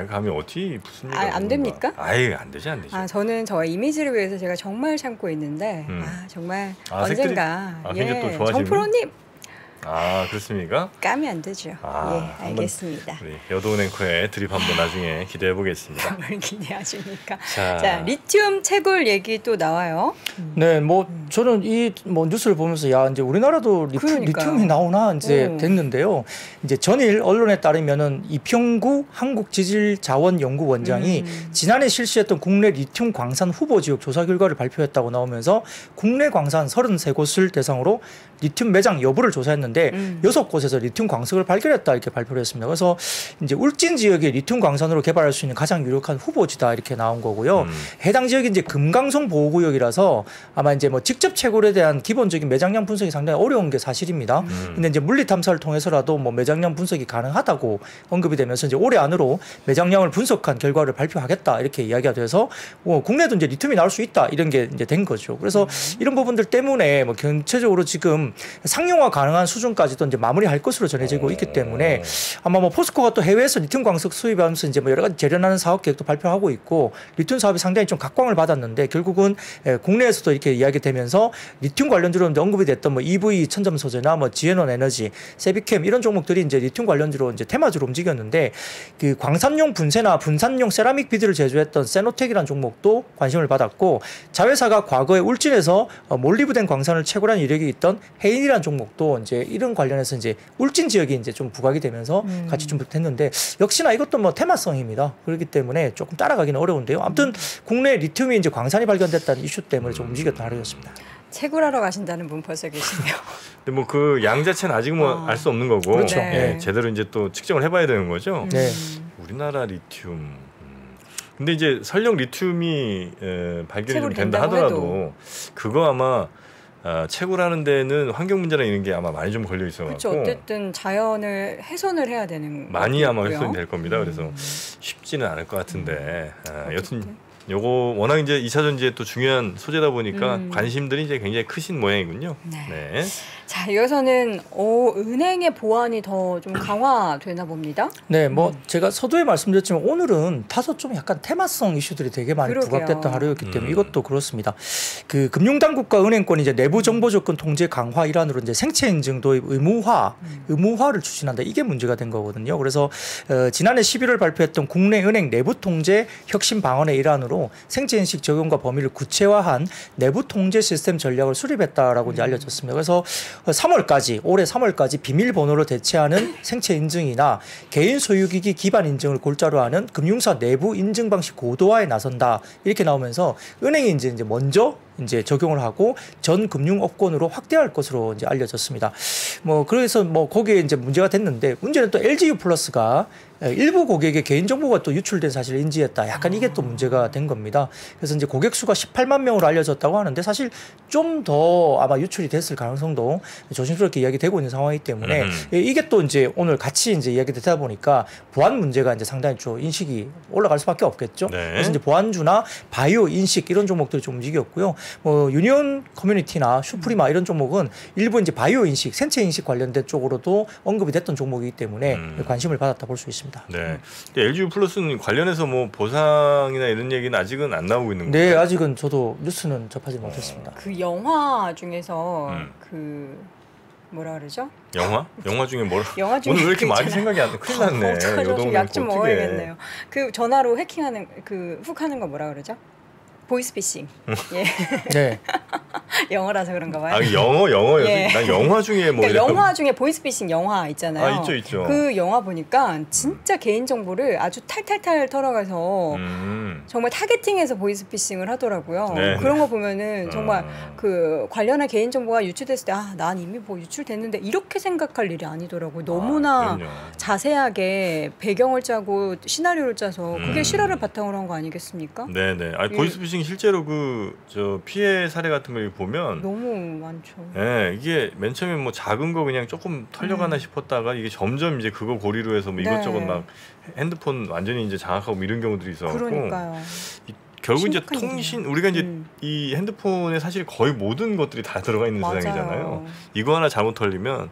감이 어떻게 붙습니까? 안 됩니까? 아유, 안 되죠. 저는 저의 이미지를 위해서 제가 정말 참고 있는데 정말 언젠가 정프로님. 그렇습니까? 까면 안 되죠. 예, 알겠습니다. 우리 여도은 앵커의 드립 한번 나중에 기대해 보겠습니다. 뭘 기대하십니까? 자, 리튬 채굴 얘기 또 나와요. 네, 뭐 저는 이 뭐 뉴스를 보면서 야 이제 우리나라도 리튬이 나오나 이제 됐는데요. 이제 전일 언론에 따르면은 이평구 한국지질자원연구원장이 지난해 실시했던 국내 리튬 광산 후보 지역 조사 결과를 발표했다고 나오면서 국내 광산 33곳을 대상으로 리튬 매장 여부를 조사했는데 6곳에서 리튬 광석을 발견했다 이렇게 발표를 했습니다. 그래서 이제 울진 지역의 리튬 광산으로 개발할 수 있는 가장 유력한 후보지다 이렇게 나온 거고요. 해당 지역이 이제 금강송 보호구역이라서 아마 이제 뭐 직접 채굴에 대한 기본적인 매장량 분석이 상당히 어려운 게 사실입니다. 근데 이제 물리 탐사를 통해서라도 뭐 매장량 분석이 가능하다고 언급이 되면서 이제 올해 안으로 매장량을 분석한 결과를 발표하겠다 이렇게 이야기가 돼서 국내도 이제 리튬이 나올 수 있다 이런 게 이제 된 거죠. 그래서 이런 부분들 때문에 뭐 전체적으로 지금 상용화 가능한 수준까지도 이제 마무리할 것으로 전해지고 있기 때문에 아마 뭐 포스코가 또 해외에서 리튬 광석 수입하면서 이제 뭐 여러 가지 재련하는 사업 계획도 발표하고 있고 리튬 사업이 상당히 좀 각광을 받았는데 결국은 국내에서도 이렇게 이야기되면서 리튬 관련주로 언급이 됐던 뭐 EV 천점 소재나 뭐 지에논 에너지, 세비캠 이런 종목들이 이제 리튬 관련주로 이제 테마주로 움직였는데 그 광산용 분쇄나 분산용 세라믹 비드를 제조했던 세노텍이라는 종목도 관심을 받았고 자회사가 과거에 울진에서 몰리브덴 광산을 채굴한 이력이 있던 해인이라는 종목도 이제 이런 관련해서 이제 울진 지역이 이제 좀 부각이 되면서 같이 좀 됐는데 역시나 이것도 뭐 테마성입니다. 그렇기 때문에 조금 따라가기는 어려운데요. 아무튼 국내 리튬이 이제 광산이 발견됐다는 이슈 때문에 좀 움직였던 하루였습니다. 채굴하러 가신다는 분 벌써 계시네요. 근데 뭐 그 양 자체는 아직은 뭐 알 수 없는 거고, 그렇죠. 네. 제대로 이제 또 측정을 해봐야 되는 거죠. 네. 우리나라 리튬. 근데 이제 설령 리튬이 발견이 좀 된다 하더라도 그거 아마 채굴하는 데는 환경 문제나 이런 게 아마 많이 좀 걸려 있어갖고 그렇죠. 어쨌든 자연을 훼손을 해야 되는 많이 아마 훼손이 될 겁니다. 그래서 쉽지는 않을 것 같은데 여튼 요거 워낙 이제 2차 전지에 또 중요한 소재다 보니까 관심들이 이제 굉장히 크신 모양이군요. 네. 자, 이어서는 은행의 보안이 더 좀 강화되나 봅니다. 네, 뭐 제가 서두에 말씀드렸지만 오늘은 다소 좀 약간 테마성 이슈들이 되게 많이 부각됐던 하루였기 때문에 이것도 그렇습니다. 그 금융당국과 은행권이 이제 내부 정보 접근 통제 강화 일환으로 이제 생체 인증 도입 의무화를 추진한다. 이게 문제가 된 거거든요. 그래서 지난해 11월 발표했던 국내 은행 내부 통제 혁신 방안의 일환으로 생체 인식 적용과 범위를 구체화한 내부 통제 시스템 전략을 수립했다라고 이제 알려졌습니다. 그래서 3월까지 올해 3월까지 비밀번호로 대체하는 생체 인증이나 개인 소유기기 기반 인증을 골자로 하는 금융사 내부 인증 방식 고도화에 나선다 이렇게 나오면서 은행이 이제 먼저 적용을 하고 전 금융업권으로 확대할 것으로 이제 알려졌습니다. 뭐 그래서 뭐 거기에 이제 문제가 됐는데 문제는 또 LGU 플러스가 일부 고객의 개인정보가 또 유출된 사실을 인지했다. 약간 이게 또 문제가 된 겁니다. 그래서 이제 고객 수가 18만 명으로 알려졌다고 하는데 사실 좀 더 아마 유출이 됐을 가능성도 조심스럽게 이야기되고 있는 상황이기 때문에 이게 또 이제 오늘 같이 이제 이야기되다 보니까 보안 문제가 이제 상당히 좀 인식이 올라갈 수밖에 없겠죠. 네. 그래서 이제 보안주나 바이오 인식 이런 종목들이 좀 움직였고요. 뭐 유니온 커뮤니티나 슈프리마 이런 종목은 일부 이제 바이오 인식, 생체 인식 관련된 쪽으로도 언급이 됐던 종목이기 때문에 관심을 받았다 볼 수 있습니다. 있습니다. 네. LG U 플러스는 관련해서 뭐 보상이나 이런 얘기는 아직은 안 나오고 있는 거예요? 네, 아직은 저도 뉴스는 접하지 못했습니다. 그 영화 중에서 그 뭐라 그러죠? 영화? 영화 중에 뭐라? 영화 중에 오늘 왜 이렇게 그 많이 생각이 안 나? 큰일 났네. 어떡하죠? 약 좀 먹어야겠네요. 그 전화로 해킹하는 그 훅 하는 거 뭐라 그러죠? 보이스피싱. 예. 네. 영어라서 그런가 봐요. 아, 영어요. 예. 난 영화 중에 뭐 그러니까 영화 중에 보이스피싱 영화 있잖아요. 아, 있죠. 그 영화 보니까 진짜 개인 정보를 아주 탈탈탈 털어가서 정말 타겟팅해서 보이스피싱을 하더라고요. 네. 그런 거 보면은 정말 그 관련한 개인 정보가 유출됐을 때 난 이미 뭐 유출됐는데 이렇게 생각할 일이 아니더라고요. 너무나 자세하게 배경을 짜고 시나리오를 짜서 그게 실화를 바탕으로 한 거 아니겠습니까? 네네. 아니, 보이스피싱 실제로 저 피해 사례 같은 걸 보면 너무 많죠. 네, 이게 맨 처음에 뭐 작은 거 그냥 조금 털려가나 싶었다가 이게 점점 이제 그거 고리로 해서 뭐 이것저것 막 핸드폰 완전히 이제 장악하고 뭐 이런 경우들이 있어서 그러니까요. 결국 이제 통신 우리가 이제 이 핸드폰에 사실 거의 모든 것들이 다 들어가 있는 맞아요. 세상이잖아요. 이거 하나 잘못 털리면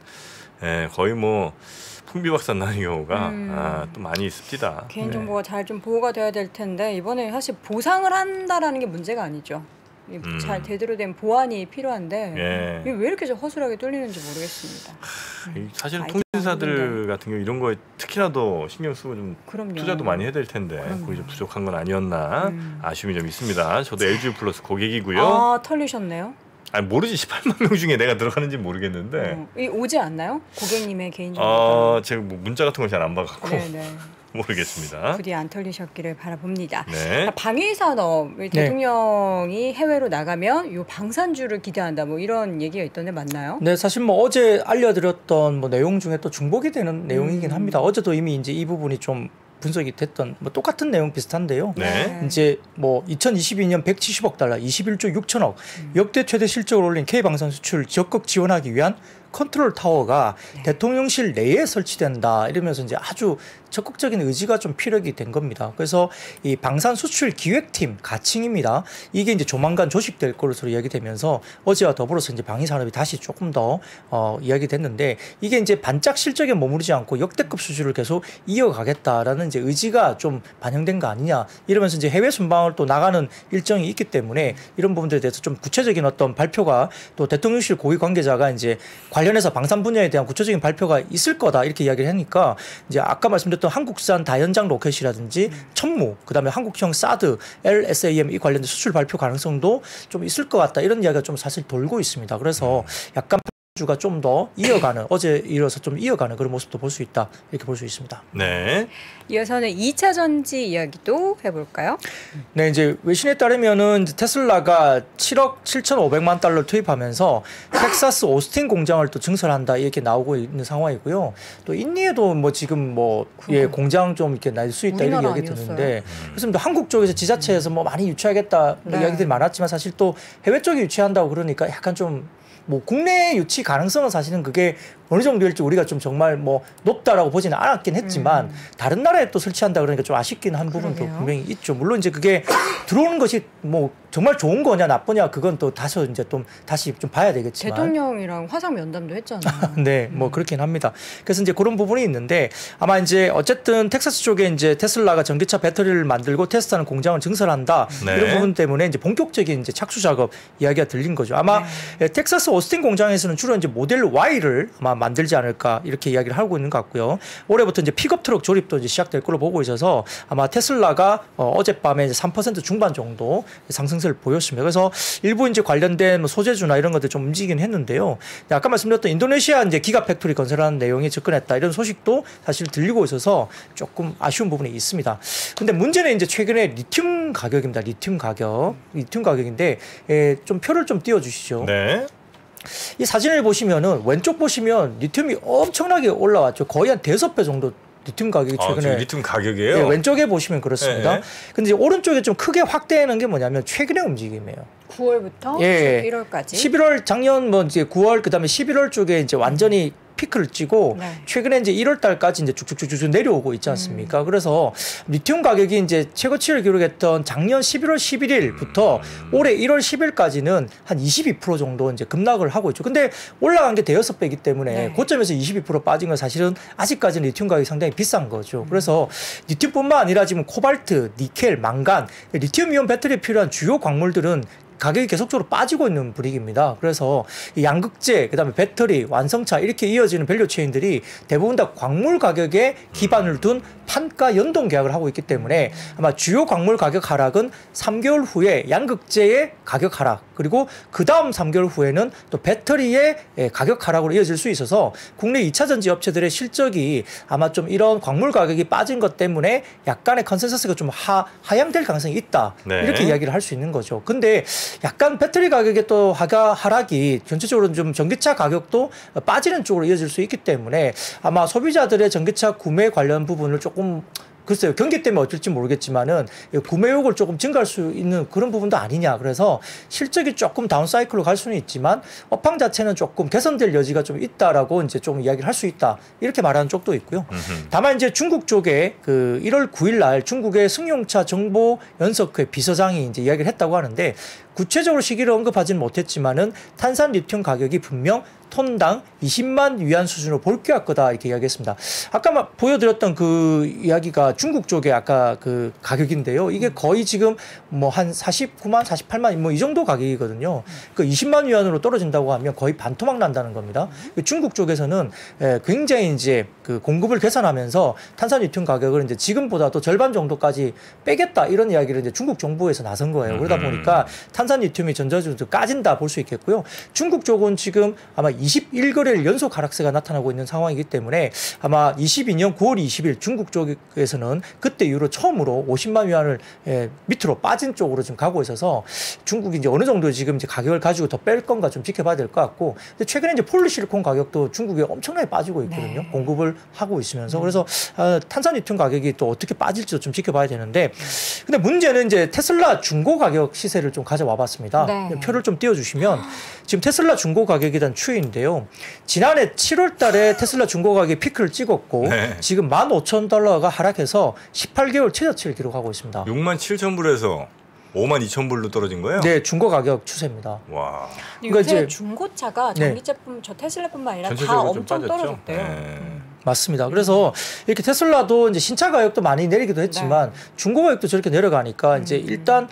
거의 뭐 풍비박산 나는 경우가 또 많이 있습니다. 개인정보가 잘 좀 보호가 돼야 될 텐데 이번에 사실 보상을 한다라는 게 문제가 아니죠. 잘 제대로 된 보안이 필요한데 이게 왜 이렇게 허술하게 뚫리는지 모르겠습니다. 사실은 통신사들 같은 경우 이런 거에 특히나 더 신경 쓰고 좀 투자도 많이 해야 될 텐데 그게 좀 부족한 건 아니었나 아쉬움이 좀 있습니다. 저도 LG 플러스 고객이고요. 아, 털리셨네요? 아니 모르지. 18만 명 중에 내가 들어가는지 모르겠는데 오지 않나요? 고객님의 개인정보. 제가 뭐 문자 같은 걸 잘 안 봐갖고 네네. 모르겠습니다. 부디 안 털리셨기를 바라봅니다. 네. 방위산업 대통령이 해외로 나가면 요 방산주를 기대한다 뭐 이런 얘기가 있던데 맞나요? 네, 사실 뭐 어제 알려드렸던 뭐 내용 중에 또 중복이 되는 내용이긴 합니다. 어제도 이미 이제 이 부분이 좀 분석이 됐던 뭐 똑같은 내용 비슷한데요. 네. 이제 뭐 2022년 170억 달러, 21조 6천억 역대 최대 실적을 올린 K방산 수출 적극 지원하기 위한 컨트롤 타워가 대통령실 내에 설치된다 이러면서 이제 아주 적극적인 의지가 좀 피력이 된 겁니다. 그래서 이 방산 수출 기획팀 가칭입니다. 이게 이제 조만간 조직될 것으로 이야기되면서 어제와 더불어서 이제 방위 산업이 다시 조금 더 이야기됐는데 이게 이제 반짝 실적에 머무르지 않고 역대급 수주를 계속 이어가겠다라는 이제 의지가 좀 반영된 거 아니냐 이러면서 이제 해외 순방을 또 나가는 일정이 있기 때문에 이런 부분들에 대해서 좀 구체적인 어떤 발표가 또 대통령실 고위 관계자가 이제 관련해서 방산 분야에 대한 구체적인 발표가 있을 거다 이렇게 이야기를 하니까 이제 아까 말씀드렸던 한국산 다연장 로켓이라든지 천무 그다음에 한국형 사드 LSAM 이 관련된 수출 발표 가능성도 좀 있을 것 같다 이런 이야기가 좀 사실 돌고 있습니다. 그래서 약간 주가 좀 더 이어가는 어제 이어서 좀 이어가는 그런 모습도 볼 수 있다 이렇게 볼 수 있습니다. 네. 이어서는 2차 전지 이야기도 해볼까요? 네, 이제 외신에 따르면은 테슬라가 7억 7,500만 달러 투입하면서 텍사스 오스틴 공장을 또 증설한다 이렇게 나오고 있는 상황이고요. 또 인니에도 뭐 지금 뭐 공장 좀 이렇게 날 수 있다 이런 이야기 듣는데 그래서 또 한국 쪽에서 지자체에서 뭐 많이 유치하겠다 이야기들이 많았지만 사실 또 해외 쪽에 유치한다고 그러니까 약간 좀 뭐 국내 유치 가능성은 사실은 그게 어느 정도일지 우리가 좀 정말 뭐 높다라고 보지는 않았긴 했지만 다른 나라에 또 설치한다 그러니까 좀 아쉽긴 한 부분도 분명히 있죠. 물론 이제 그게 들어오는 것이 뭐 정말 좋은 거냐 나쁘냐 그건 또 다시 이제 좀 다시 좀 봐야 되겠지만 대통령이랑 화상 면담도 했잖아요. 네, 뭐 그렇긴 합니다. 그래서 이제 그런 부분이 있는데 아마 이제 어쨌든 텍사스 쪽에 이제 테슬라가 전기차 배터리를 만들고 테스트하는 공장을 증설한다 이런 부분 때문에 이제 본격적인 이제 착수 작업 이야기가 들린 거죠. 아마 텍사스 오스틴 공장에서는 주로 이제 모델 Y를 아마 만들지 않을까 이렇게 이야기를 하고 있는 것 같고요. 올해부터 이제 픽업 트럭 조립도 이제 시작될 걸로 보고 있어서 아마 테슬라가 어젯밤에 이제 3% 중반 정도 상승세를 보였습니다. 그래서 일부 이제 관련된 뭐 소재주나 이런 것들 좀 움직이긴 했는데요. 아까 말씀드렸던 인도네시아 이제 기가 팩토리 건설하는 내용이 접근했다 이런 소식도 사실 들리고 있어서 조금 아쉬운 부분이 있습니다. 근데 문제는 이제 최근에 리튬 가격입니다. 리튬 가격인데 좀 표를 좀 띄워주시죠. 네. 이 사진을 보시면은 왼쪽 보시면 리튬이 엄청나게 올라왔죠. 거의 한 5배 정도 리튬 가격이 최근에 리튬 가격이에요? 네, 왼쪽에 보시면 그렇습니다. 네. 근데 이제 오른쪽에 좀 크게 확대하는 게 뭐냐면 최근의 움직임이에요. 9월부터 예, 11월까지. 11월 작년 뭐 이제 9월 그다음에 11월 쪽에 이제 완전히 피크를 찌고 네. 최근에 이제 1월 달까지 이제 쭉쭉쭉쭉 내려오고 있지 않습니까? 그래서 리튬 가격이 이제 최고치를 기록했던 작년 11월 11일부터 올해 1월 10일까지는 한 22% 정도 이제 급락을 하고 있죠. 근데 올라간 게 대여섯 배이기 때문에 네. 고점에서 22% 빠진 건 사실은 아직까지는 리튬 가격이 상당히 비싼 거죠. 그래서 리튬뿐만 아니라 지금 코발트, 니켈, 망간, 리튬이온 배터리에 필요한 주요 광물들은 가격이 계속적으로 빠지고 있는 분위기입니다. 그래서 이 양극재, 그다음에 배터리, 완성차 이렇게 이어지는 밸류 체인들이 대부분 다 광물 가격에 기반을 둔 판가 연동 계약을 하고 있기 때문에 아마 주요 광물 가격 하락은 3개월 후에 양극재의 가격 하락, 그리고 그 다음 3개월 후에는 또 배터리의 가격 하락으로 이어질 수 있어서 국내 2차 전지 업체들의 실적이 아마 좀 이런 광물 가격이 빠진 것 때문에 약간의 컨센서스가 좀 하향될 가능성이 있다. 네. 이렇게 이야기를 할 수 있는 거죠. 근데 약간 배터리 가격의 또 하락이 전체적으로 좀 전기차 가격도 빠지는 쪽으로 이어질 수 있기 때문에 아마 소비자들의 전기차 구매 관련 부분을 조금 글쎄요, 경기 때문에 어쩔지 모르겠지만은 구매욕을 조금 증가할 수 있는 그런 부분도 아니냐. 그래서 실적이 조금 다운사이클로 갈 수는 있지만 업황 자체는 조금 개선될 여지가 좀 있다라고 이제 좀 이야기를 할 수 있다. 이렇게 말하는 쪽도 있고요. 다만 이제 중국 쪽에 그 1월 9일 날 중국의 승용차 정보 연석회 비서장이 이제 이야기를 했다고 하는데 구체적으로 시기를 언급하지는 못했지만은 탄산 리튬 가격이 분명 톤당 20만 위안 수준으로 볼게할 거다 이렇게 이야기했습니다. 아까 보여드렸던 그 이야기가 중국 쪽의 아까 그 가격인데요. 이게 거의 지금 뭐 한 49만, 48만 뭐 이 정도 가격이거든요. 그 20만 위안으로 떨어진다고 하면 거의 반토막 난다는 겁니다. 중국 쪽에서는 굉장히 이제 그 공급을 개선하면서 탄산 리튬 가격을 이제 지금보다도 절반 정도까지 빼겠다 이런 이야기를 이제 중국 정부에서 나선 거예요. 그러다 보니까 탄산 리튬이 전자적으로 까진다 볼 수 있겠고요. 중국 쪽은 지금 아마 21거래일 연속 하락세가 나타나고 있는 상황이기 때문에 아마 22년 9월 20일 중국 쪽에서는 그때 이후로 처음으로 50만 위안을 밑으로 빠진 쪽으로 지금 가고 있어서 중국이 이제 어느 정도 지금 이제 가격을 가지고 더 뺄 건가 좀 지켜봐야 될 것 같고, 근데 최근에 이제 폴리실리콘 가격도 중국에 엄청나게 빠지고 있거든요. 네. 공급을 하고 있으면서 그래서 탄산 리튬 가격이 또 어떻게 빠질지도 좀 지켜봐야 되는데, 근데 문제는 이제 테슬라 중고 가격 시세를 좀 가져와봤습니다. 네. 표를 좀 띄워주시면 지금 테슬라 중고 가격에 대한 추이인데요. 지난해 7월 달에 테슬라 중고 가격이 피크를 찍었고 네. 지금 15,000달러가 하락해서 18개월 최저치를 기록하고 있습니다. 67,000불에서 52,000불로 떨어진 거예요? 네, 중고 가격 추세입니다. 와. 그러니까 이제 중고차가 전기제품 저 테슬라뿐만 아니라 다 엄청 떨어졌대요. 네. 맞습니다. 그래서 이렇게 테슬라도 이제 신차 가격도 많이 내리기도 했지만 네. 중고 가격도 저렇게 내려가니까 이제 일단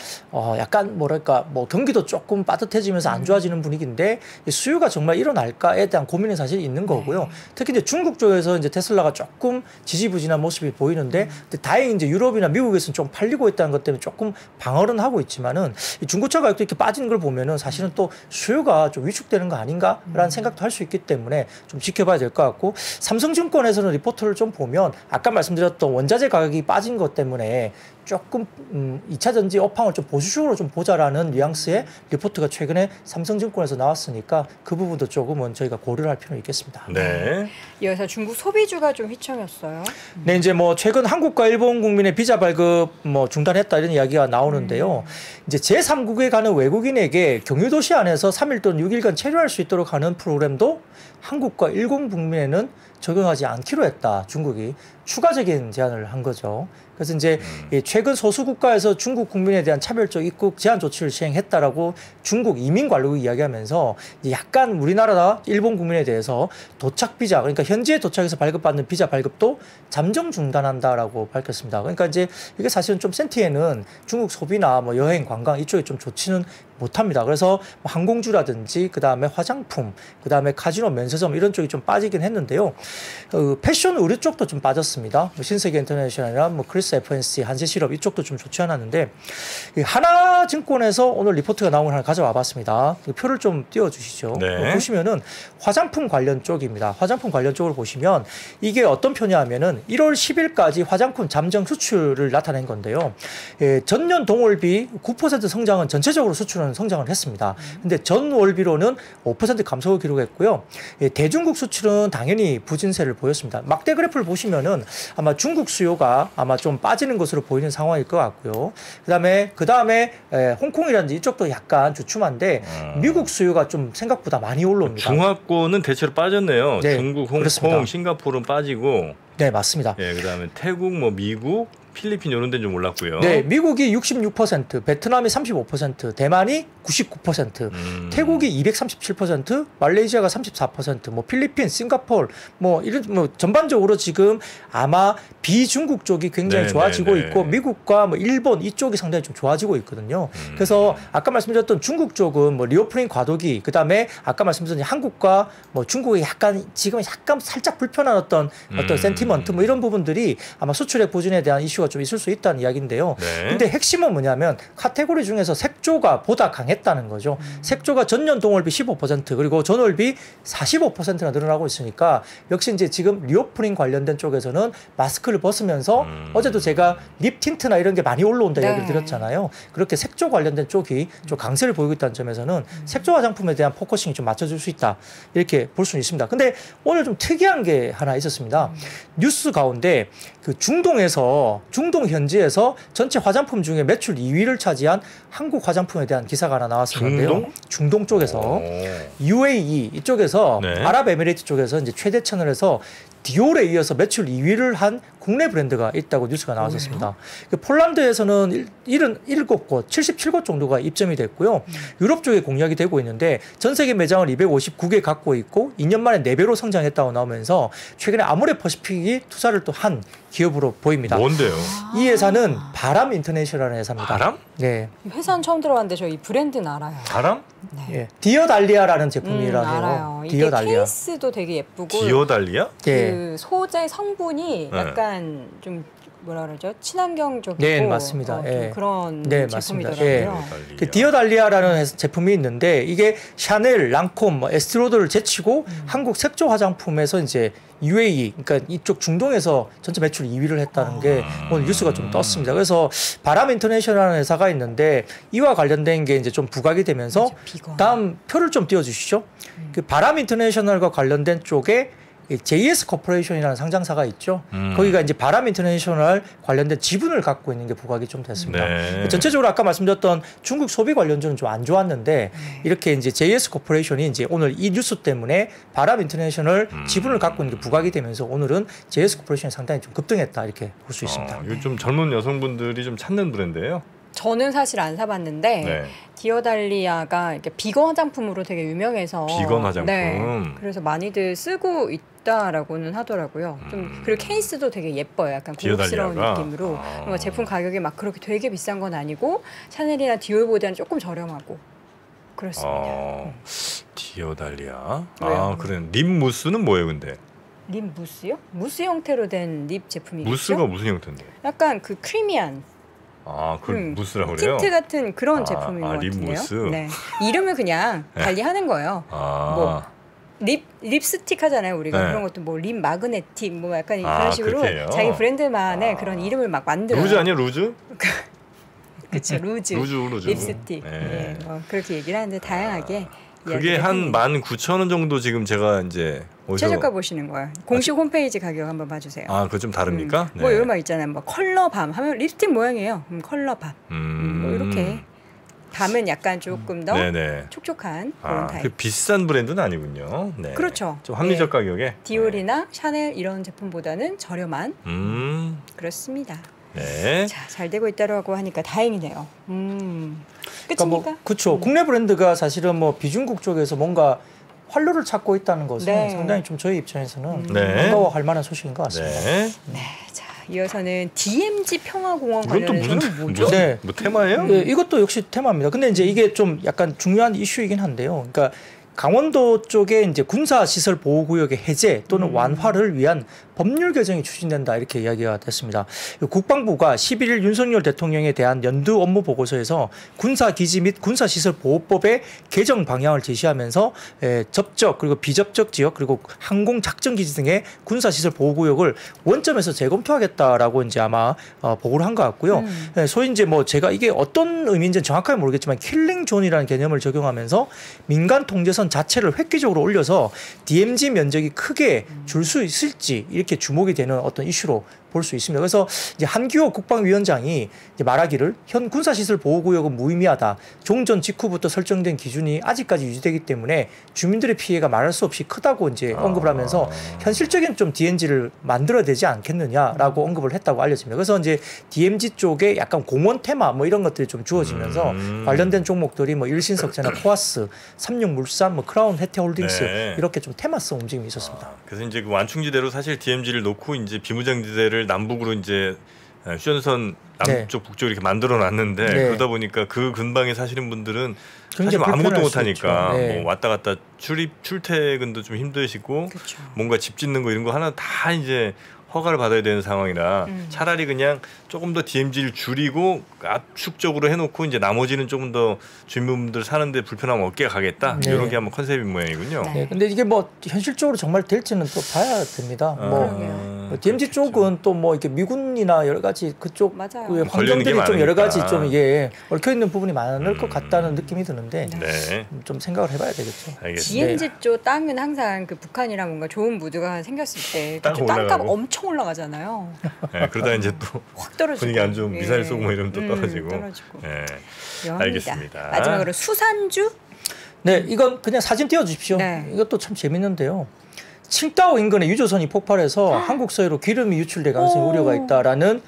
약간 뭐랄까 뭐 경기도 조금 빠듯해지면서 안 좋아지는 분위기인데 수요가 정말 일어날까에 대한 고민이 사실 있는 거고요. 네. 특히 이제 중국 쪽에서 이제 테슬라가 조금 지지부진한 모습이 보이는데 다행히 이제 유럽이나 미국에서는 좀 팔리고 있다는 것 때문에 조금 방어는 하고 있지만은 이 중고차 가격도 이렇게 빠지는 걸 보면은 사실은 또 수요가 좀 위축되는 거 아닌가라는 생각도 할 수 있기 때문에 좀 지켜봐야 될 것 같고, 삼성증권에서는 리포트를 좀 보면 아까 말씀드렸던 원자재 가격이 빠진 것 때문에 조금 2차 전지 업황을 좀 보수적으로 좀 보자라는 뉘앙스의 리포트가 최근에 삼성증권에서 나왔으니까 그 부분도 조금은 저희가 고려를 할 필요는 있겠습니다. 네. 이어서 중국 소비주가 좀 휘청였어요. 네, 이제 뭐 최근 한국과 일본 국민의 비자 발급 뭐 중단했다 이런 이야기가 나오는데요. 이제 제3국에 가는 외국인에게 경유도시 안에서 3일 또는 6일간 체류할 수 있도록 하는 프로그램도 한국과 일본 국민에는 적용하지 않기로 했다. 중국이 추가적인 제안을 한 거죠. 그래서 이제 최근 소수 국가에서 중국 국민에 대한 차별적 입국 제한 조치를 시행했다라고 중국 이민관리국이 이야기하면서 약간 우리나라나 일본 국민에 대해서 도착 비자, 그러니까 현지에 도착해서 발급받는 비자 발급도 잠정 중단한다라고 밝혔습니다. 그러니까 이제 이게 사실은 좀 센티에는 중국 소비나 뭐 여행, 관광 이쪽에 좀 좋지는 못합니다. 그래서 항공주라든지 그다음에 화장품, 그다음에 카지노, 면세점 이런 쪽이 좀 빠지긴 했는데요. 패션 의류 쪽도 좀 빠졌습니다. 신세계 인터내셔널이나 뭐 크리스 FNC, 한세실업 이쪽도 좀 좋지 않았는데, 하나증권에서 오늘 리포트가 나온 걸 하나 가져와 봤습니다. 표를 좀 띄워주시죠. 네. 보시면은 화장품 관련 쪽입니다. 화장품 관련 쪽을 보시면 이게 어떤 표냐면은 1월 10일까지 화장품 잠정 수출을 나타낸 건데요. 전년 동월 비 9% 성장은 전체적으로 수출은 6% 성장을 했습니다. 근데 전월비로는 5% 감소를 기록했고요. 대중국 수출은 당연히 부진세를 보였습니다. 막대 그래프를 보시면은 아마 중국 수요가 아마 좀 빠지는 것으로 보이는 상황일 것 같고요. 그다음에 홍콩이라든지 이쪽도 약간 주춤한데 미국 수요가 좀 생각보다 많이 올라옵니다. 중화권은 대체로 빠졌네요. 네, 중국, 홍콩, 그렇습니다. 싱가포르는 빠지고. 네, 맞습니다. 예, 그다음에 태국, 뭐 미국, 필리핀 이런 데는 좀 올랐고요. 네, 미국이 66%, 베트남이 35%, 대만이 99%, 태국이 237%, 말레이시아가 34%, 뭐 필리핀, 싱가포르, 뭐 이런 뭐 전반적으로 지금 아마 비중국 쪽이 굉장히 좋아지고 있고 미국과 뭐 일본 이쪽이 상당히 좀 좋아지고 있거든요. 그래서 아까 말씀드렸던 중국 쪽은 뭐 리오프닝 과도기, 그다음에 아까 말씀드린 한국과 뭐 중국이 약간 지금 약간 살짝 불편한 어떤 센티먼트 뭐 이런 부분들이 아마 수출액 보존에 대한 이슈가 좀 있을 수 있다는 이야기인데요. 근데 핵심은 뭐냐면 카테고리 중에서 색조가 보다 강했다는 거죠. 색조가 전년 동월비 15% 그리고 전월비 45%나 늘어나고 있으니까 역시 이제 지금 리오프닝 관련된 쪽에서는 마스크를 벗으면서 어제도 제가 립 틴트나 이런 게 많이 올라온다 이야기를 드렸잖아요. 그렇게 색조 관련된 쪽이 좀 강세를 보이고 있다는 점에서는 색조 화장품에 대한 포커싱이 좀 맞춰줄 수 있다 이렇게 볼 수는 있습니다. 근데 오늘 좀 특이한 게 하나 있었습니다. 뉴스 가운데 그 중동 현지에서 전체 화장품 중에 매출 2위를 차지한 한국 화장품에 대한 기사가 하나 나왔었는데요. 중동 쪽에서 UAE 이쪽에서 아랍에미레이트 쪽에서 이제 최대 채널에서 디올에 이어서 매출 2위를 한 국내 브랜드가 있다고 뉴스가 나왔었습니다. 폴란드에서는 77곳, 77곳 정도가 입점이 됐고요. 유럽 쪽에 공략이 되고 있는데 전 세계 매장을 259개 갖고 있고 2년 만에 4배로 성장했다고 나오면서 최근에 아모레퍼시픽이 투자를 또 한 기업으로 보입니다. 뭔데요? 이 회사는 바람 인터내셔널이라는 회사입니다. 바람? 네. 회사는 처음 들어봤는데 저 이 브랜드는 알아요. 바람? 네. 예. 디어달리아라는 제품이라고 해요. 알아요. 이게 디어달리아. 케이스도 되게 예쁘고 디어달리아? 그 소재 성분이 약간 좀 뭐라 그러죠? 친환경 쪽이고 네, 맞습니다. 좀 그런 맞습니다. 제품이더라고요. 그 디어달리아라는 제품이 있는데 이게 샤넬, 랑콤, 뭐 에스티로더를 제치고 한국 색조 화장품에서 이제 UAE, 그러니까 이쪽 중동에서 전체 매출 2위를 했다는 게 오늘 뉴스가 좀 떴습니다. 그래서 바람 인터내셔널이라는 회사가 있는데 이와 관련된 게 이제 좀 부각이 되면서 다음 표를 좀 띄워주시죠. 그 바람 인터내셔널과 관련된 쪽에 JS 코퍼레이션이라는 상장사가 있죠. 거기가 이제 바람 인터내셔널 관련된 지분을 갖고 있는 게 부각이 좀 됐습니다. 전체적으로 아까 말씀드렸던 중국 소비 관련주는 좀 안 좋았는데 이렇게 이제 JS 코퍼레이션이 이제 오늘 이 뉴스 때문에 바람 인터내셔널 지분을 갖고 있는 게 부각이 되면서 오늘은 JS 코퍼레이션이 상당히 좀 급등했다 이렇게 볼 수 있습니다. 이거 좀 젊은 여성분들이 좀 찾는 브랜드예요. 저는 사실 안 사봤는데 디어달리아가 이렇게 비건 화장품으로 되게 유명해서 비건 화장품. 그래서 많이들 쓰고 있다라고는 하더라고요. 좀 그리고 케이스도 되게 예뻐요. 약간 고급스러운 느낌으로. 제품 가격이 막 그렇게 되게 비싼 건 아니고 샤넬이나 디올보다는 조금 저렴하고 그렇습니다. 디어달리아. 그래. 립 무스는 뭐예요, 근데? 립 무스요? 무스 형태로 된 립 제품이겠죠? 무스가 무슨 형태인데? 약간 그 크리미한. 무스라고 그래요? 틴트 같은 그런 제품인 것 같은데요. 립무스. 네. 이름을 그냥 달리 하는 거예요. 뭐 립스틱 하잖아요. 우리가 그런 것도 뭐 립 마그네틱 뭐 약간 이런 식으로 자기 브랜드만의 그런 이름을 막 만들어요. 루즈 아니에요, 루즈? 그렇죠, 루즈. 립스틱. 그렇게 얘기를 하는데 다양하게. 그게 한 19,000원 정도 지금 제가 이제 최저가 보시는 거예요. 공식 홈페이지 가격 한번 봐주세요. 그거 좀 다릅니까? 뭐 이런 말 있잖아요. 뭐 컬러 밤 하면 립스틱 모양이에요. 컬러 밤. 뭐 이렇게 밤은 약간 조금 더 촉촉한 그런 타입. 비싼 브랜드는 아니군요. 네. 그렇죠. 좀 합리적 가격에. 디올이나 샤넬 이런 제품보다는 저렴한. 그렇습니다. 네. 자, 잘 되고 있다고 하니까 다행이네요. 끝입니까? 그렇죠. 국내 브랜드가 사실은 뭐 비중국 쪽에서 뭔가 활로를 찾고 있다는 것은 상당히 좀 저희 입장에서는 반가워할 만한 소식인 것 같습니다. 자, 이어서는 DMZ 평화공원 관련해서는 뭐죠? 뭐 테마예요? 이것도 역시 테마입니다. 근데 이제 이게 좀 약간 중요한 이슈이긴 한데요. 그러니까 강원도 쪽에 이제 군사시설 보호구역의 해제 또는 완화를 위한 법률 개정이 추진된다 이렇게 이야기가 됐습니다. 국방부가 11일 윤석열 대통령에 대한 연두 업무 보고서에서 군사기지 및 군사시설보호법의 개정 방향을 제시하면서 접적 그리고 비접적 지역 그리고 항공작전기지 등의 군사시설 보호구역을 원점에서 재검토하겠다라고 이제 아마 보고를 한 것 같고요. 소위 이제 뭐 제가 이게 어떤 의미인지는 정확하게 모르겠지만 킬링존이라는 개념을 적용하면서 민간 통제선 자체를 획기적으로 올려서 DMZ 면적이 크게 줄 수 있을지 이렇게 주목이 되는 어떤 이슈로 볼 수 있습니다. 그래서 이제 한기호 국방위원장이 이제 말하기를 현 군사시설 보호구역은 무의미하다. 종전 직후부터 설정된 기준이 아직까지 유지되기 때문에 주민들의 피해가 말할 수 없이 크다고 이제 언급을 하면서 현실적인 좀 DMZ를 만들어야 되지 않겠느냐라고 언급을 했다고 알려집니다. 그래서 이제 DMZ 쪽에 약간 공원 테마 뭐 이런 것들이 좀 주어지면서 관련된 종목들이 뭐 일신석재나 코아스, 삼육물산, 뭐 크라운 혜태홀딩스 네. 이렇게 좀 테마성 움직임이 있었습니다. 그래서 이제 그 완충지대로 사실 DMZ를 놓고 이제 비무장지대를 남북으로 이제 휴전선 남쪽 네. 북쪽 이렇게 만들어 놨는데 네. 그러다 보니까 그 근방에 사시는 분들은 사실 뭐 아무것도 못 하니까 네. 뭐 왔다 갔다 출퇴근도 좀 힘드시고 그쵸. 뭔가 집 짓는 거 이런 거 하나 다 이제 허가를 받아야 되는 상황이라 차라리 그냥 조금 더 DMZ를 줄이고 압축적으로 해놓고 이제 나머지는 조금 더 주민분들 사는데 불편함 없게 가겠다 네. 이런 게 한번 컨셉인 모양이군요. 네. 근데 이게 뭐 현실적으로 정말 될지는 또 봐야 됩니다. 뭐 DMZ 쪽은 또 뭐 이렇게 미군이나 여러 가지 그쪽 환경들이 좀 여러 가지 좀 이게 얽혀 있는 부분이 많을 것 같다는 느낌이 드는데 네. 좀 생각을 해봐야 되겠죠. DMZ 쪽 땅은 항상 그 북한이랑 뭔가 좋은 무드가 생겼을 때 땅값 엄청 올라가잖아요. 네, 그러다 이제 또 확 떨어지고 분위기 안 좋으면 미사일 쏘고 뭐 이러면 또 떨어지고. 네, 알겠습니다. 마지막으로 수산주? 네, 이건 그냥 사진 띄워주십시오. 네. 이것도 참 재밌는데요. 칭다오 인근에 유조선이 폭발해서 한국 서해로 기름이 유출될 가능성이 우려가 있다라는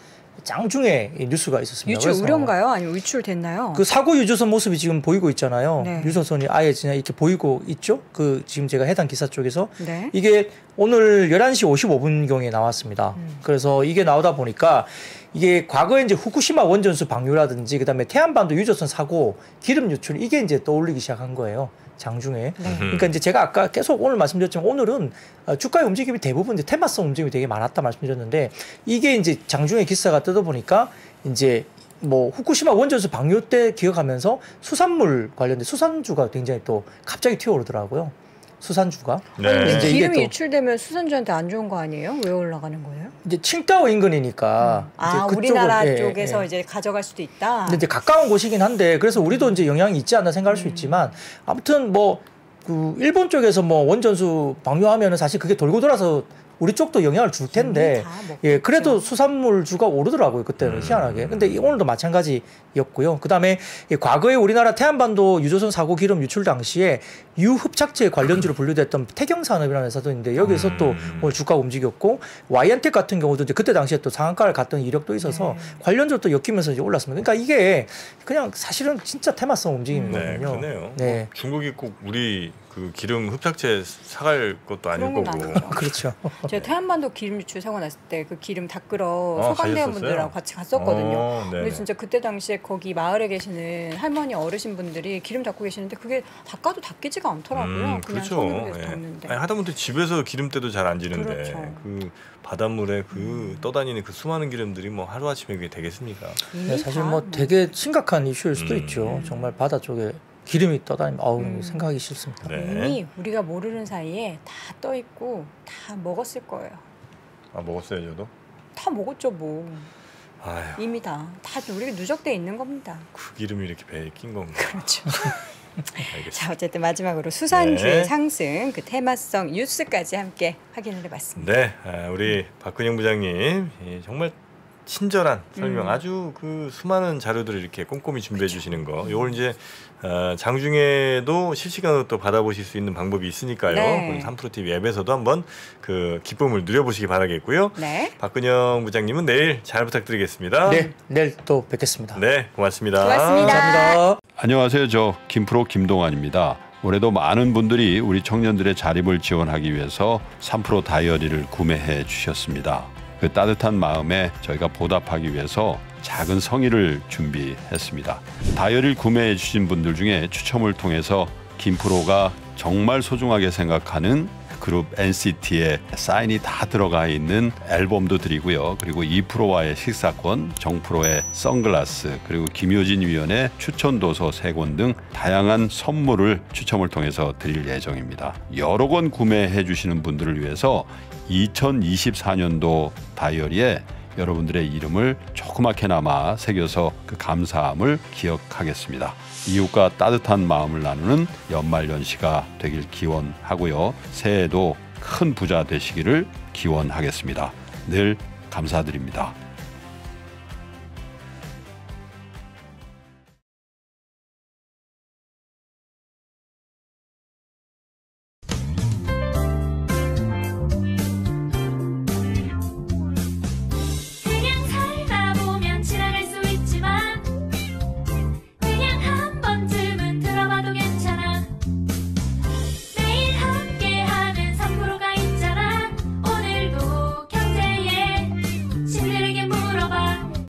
장중에 뉴스가 있었습니다. 유출 우려인가요? 아니면 유출됐나요? 그 사고 유조선 모습이 지금 보이고 있잖아요. 네. 유조선이 아예 그냥 이렇게 보이고 있죠. 그 지금 제가 해당 기사 쪽에서 네. 이게 오늘 11시 55분경에 나왔습니다. 그래서 이게 나오다 보니까 이게 과거에 이제 후쿠시마 원전수 방류라든지 그다음에 태안반도 유조선 사고 기름 유출 이게 이제 떠올리기 시작한 거예요. 장중에. 그러니까 이제 제가 아까 계속 오늘 말씀드렸지만 오늘은 주가의 움직임이 대부분 이제 테마성 움직임이 되게 많았다 말씀드렸는데 이게 이제 장중에 기사가 뜨다 보니까 이제 뭐 후쿠시마 원전수 방류 때 기억하면서 수산물 관련된 수산주가 굉장히 또 갑자기 튀어오르더라고요. 수산주가. 네. 아니, 이제 기름이 유출되면 수산주한테 안 좋은 거 아니에요? 왜 올라가는 거예요? 이제 칭다오 인근이니까. 이제 우리나라 쪽에서 이제 가져갈 수도 있다. 근데 이제 가까운 곳이긴 한데 그래서 우리도 이제 영향이 있지 않나 생각할 수 있지만 아무튼 뭐 그 일본 쪽에서 뭐 원전수 방류하면은 사실 그게 돌고 돌아서 우리 쪽도 영향을 줄 텐데 예 그래도 수산물주가 오르더라고요 그때는 희한하게. 근데 오늘도 마찬가지였고요. 그다음에 과거에 우리나라 태안반도 유조선 사고 기름 유출 당시에 유흡착제 관련주로 분류됐던 태경산업이라는 회사도 있는데 여기서 또 오늘 주가가 움직였고 와이언텍 같은 경우도 이제 그때 당시에 또 상한가를 갔던 이력도 있어서 관련주로 또 엮이면서 이제 올랐습니다. 그러니까 이게 그냥 사실은 진짜 테마성 움직임이거든요. 네, 그러네요. 네. 뭐 중국이 꼭 우리 그 기름 흡착제 사갈 것도 아닐 거고. 그렇죠. 제가 태안반도 기름 유출 사고 났을 때 그 기름 닦으러 소방대원분들하고 같이 갔었거든요. 근데 진짜 그때 당시에 거기 마을에 계시는 할머니 어르신 분들이 기름 닦고 계시는데 그게 닦아도 닦이지가 않더라고요. 그냥 그렇죠. 손으로 해서 닦는데. 아니, 하다못해 집에서 기름때도 잘 안 지는데 그렇죠. 그 바닷물에 그 떠다니는 그 수많은 기름들이 뭐 하루 아침에 그게 되겠습니까? 네, 사실 뭐 되게 심각한 이슈일 수도 있죠. 정말 바다 쪽에 기름이 떠다니면 생각하기 싫습니다. 네. 이미 우리가 모르는 사이에 다 떠 있고 다 먹었을 거예요. 아 먹었어요, 저도? 다 먹었죠, 뭐. 아유. 이미 다 우리가 누적돼 있는 겁니다. 그 기름이 이렇게 배에 낀 건가? 그렇죠. 자, 어쨌든 마지막으로 수산주의 네. 상승, 그 테마성 뉴스까지 함께 확인을 해봤습니다. 네, 우리 박근영 부장님 정말 친절한 설명, 아주 그 수많은 자료들을 이렇게 꼼꼼히 준비해 주시는 거. 이걸 이제 장중에도 실시간으로 또 받아보실 수 있는 방법이 있으니까요. 네. 3프로TV 앱에서도 한번 그 기쁨을 누려보시기 바라겠고요. 네. 박근영 부장님은 내일 잘 부탁드리겠습니다. 네, 내일 또 뵙겠습니다. 네, 고맙습니다. 고맙습니다. 감사합니다. 안녕하세요. 저 김프로 김동환입니다. 올해도 많은 분들이 우리 청년들의 자립을 지원하기 위해서 3프로 다이어리를 구매해 주셨습니다. 그 따뜻한 마음에 저희가 보답하기 위해서 작은 성의를 준비했습니다. 다이어리를 구매해 주신 분들 중에 추첨을 통해서 김프로가 정말 소중하게 생각하는 그룹 NCT의 사인이 다 들어가 있는 앨범도 드리고요. 그리고 2%와의 식사권, 정프로의 선글라스, 그리고 김효진 위원의 추천 도서 3권 등 다양한 선물을 추첨을 통해서 드릴 예정입니다. 여러 권 구매해 주시는 분들을 위해서 2024년도 다이어리에 여러분들의 이름을 조그맣게나마 새겨서 그 감사함을 기억하겠습니다. 이웃과 따뜻한 마음을 나누는 연말연시가 되길 기원하고요. 새해에도 큰 부자 되시기를 기원하겠습니다. 늘 감사드립니다.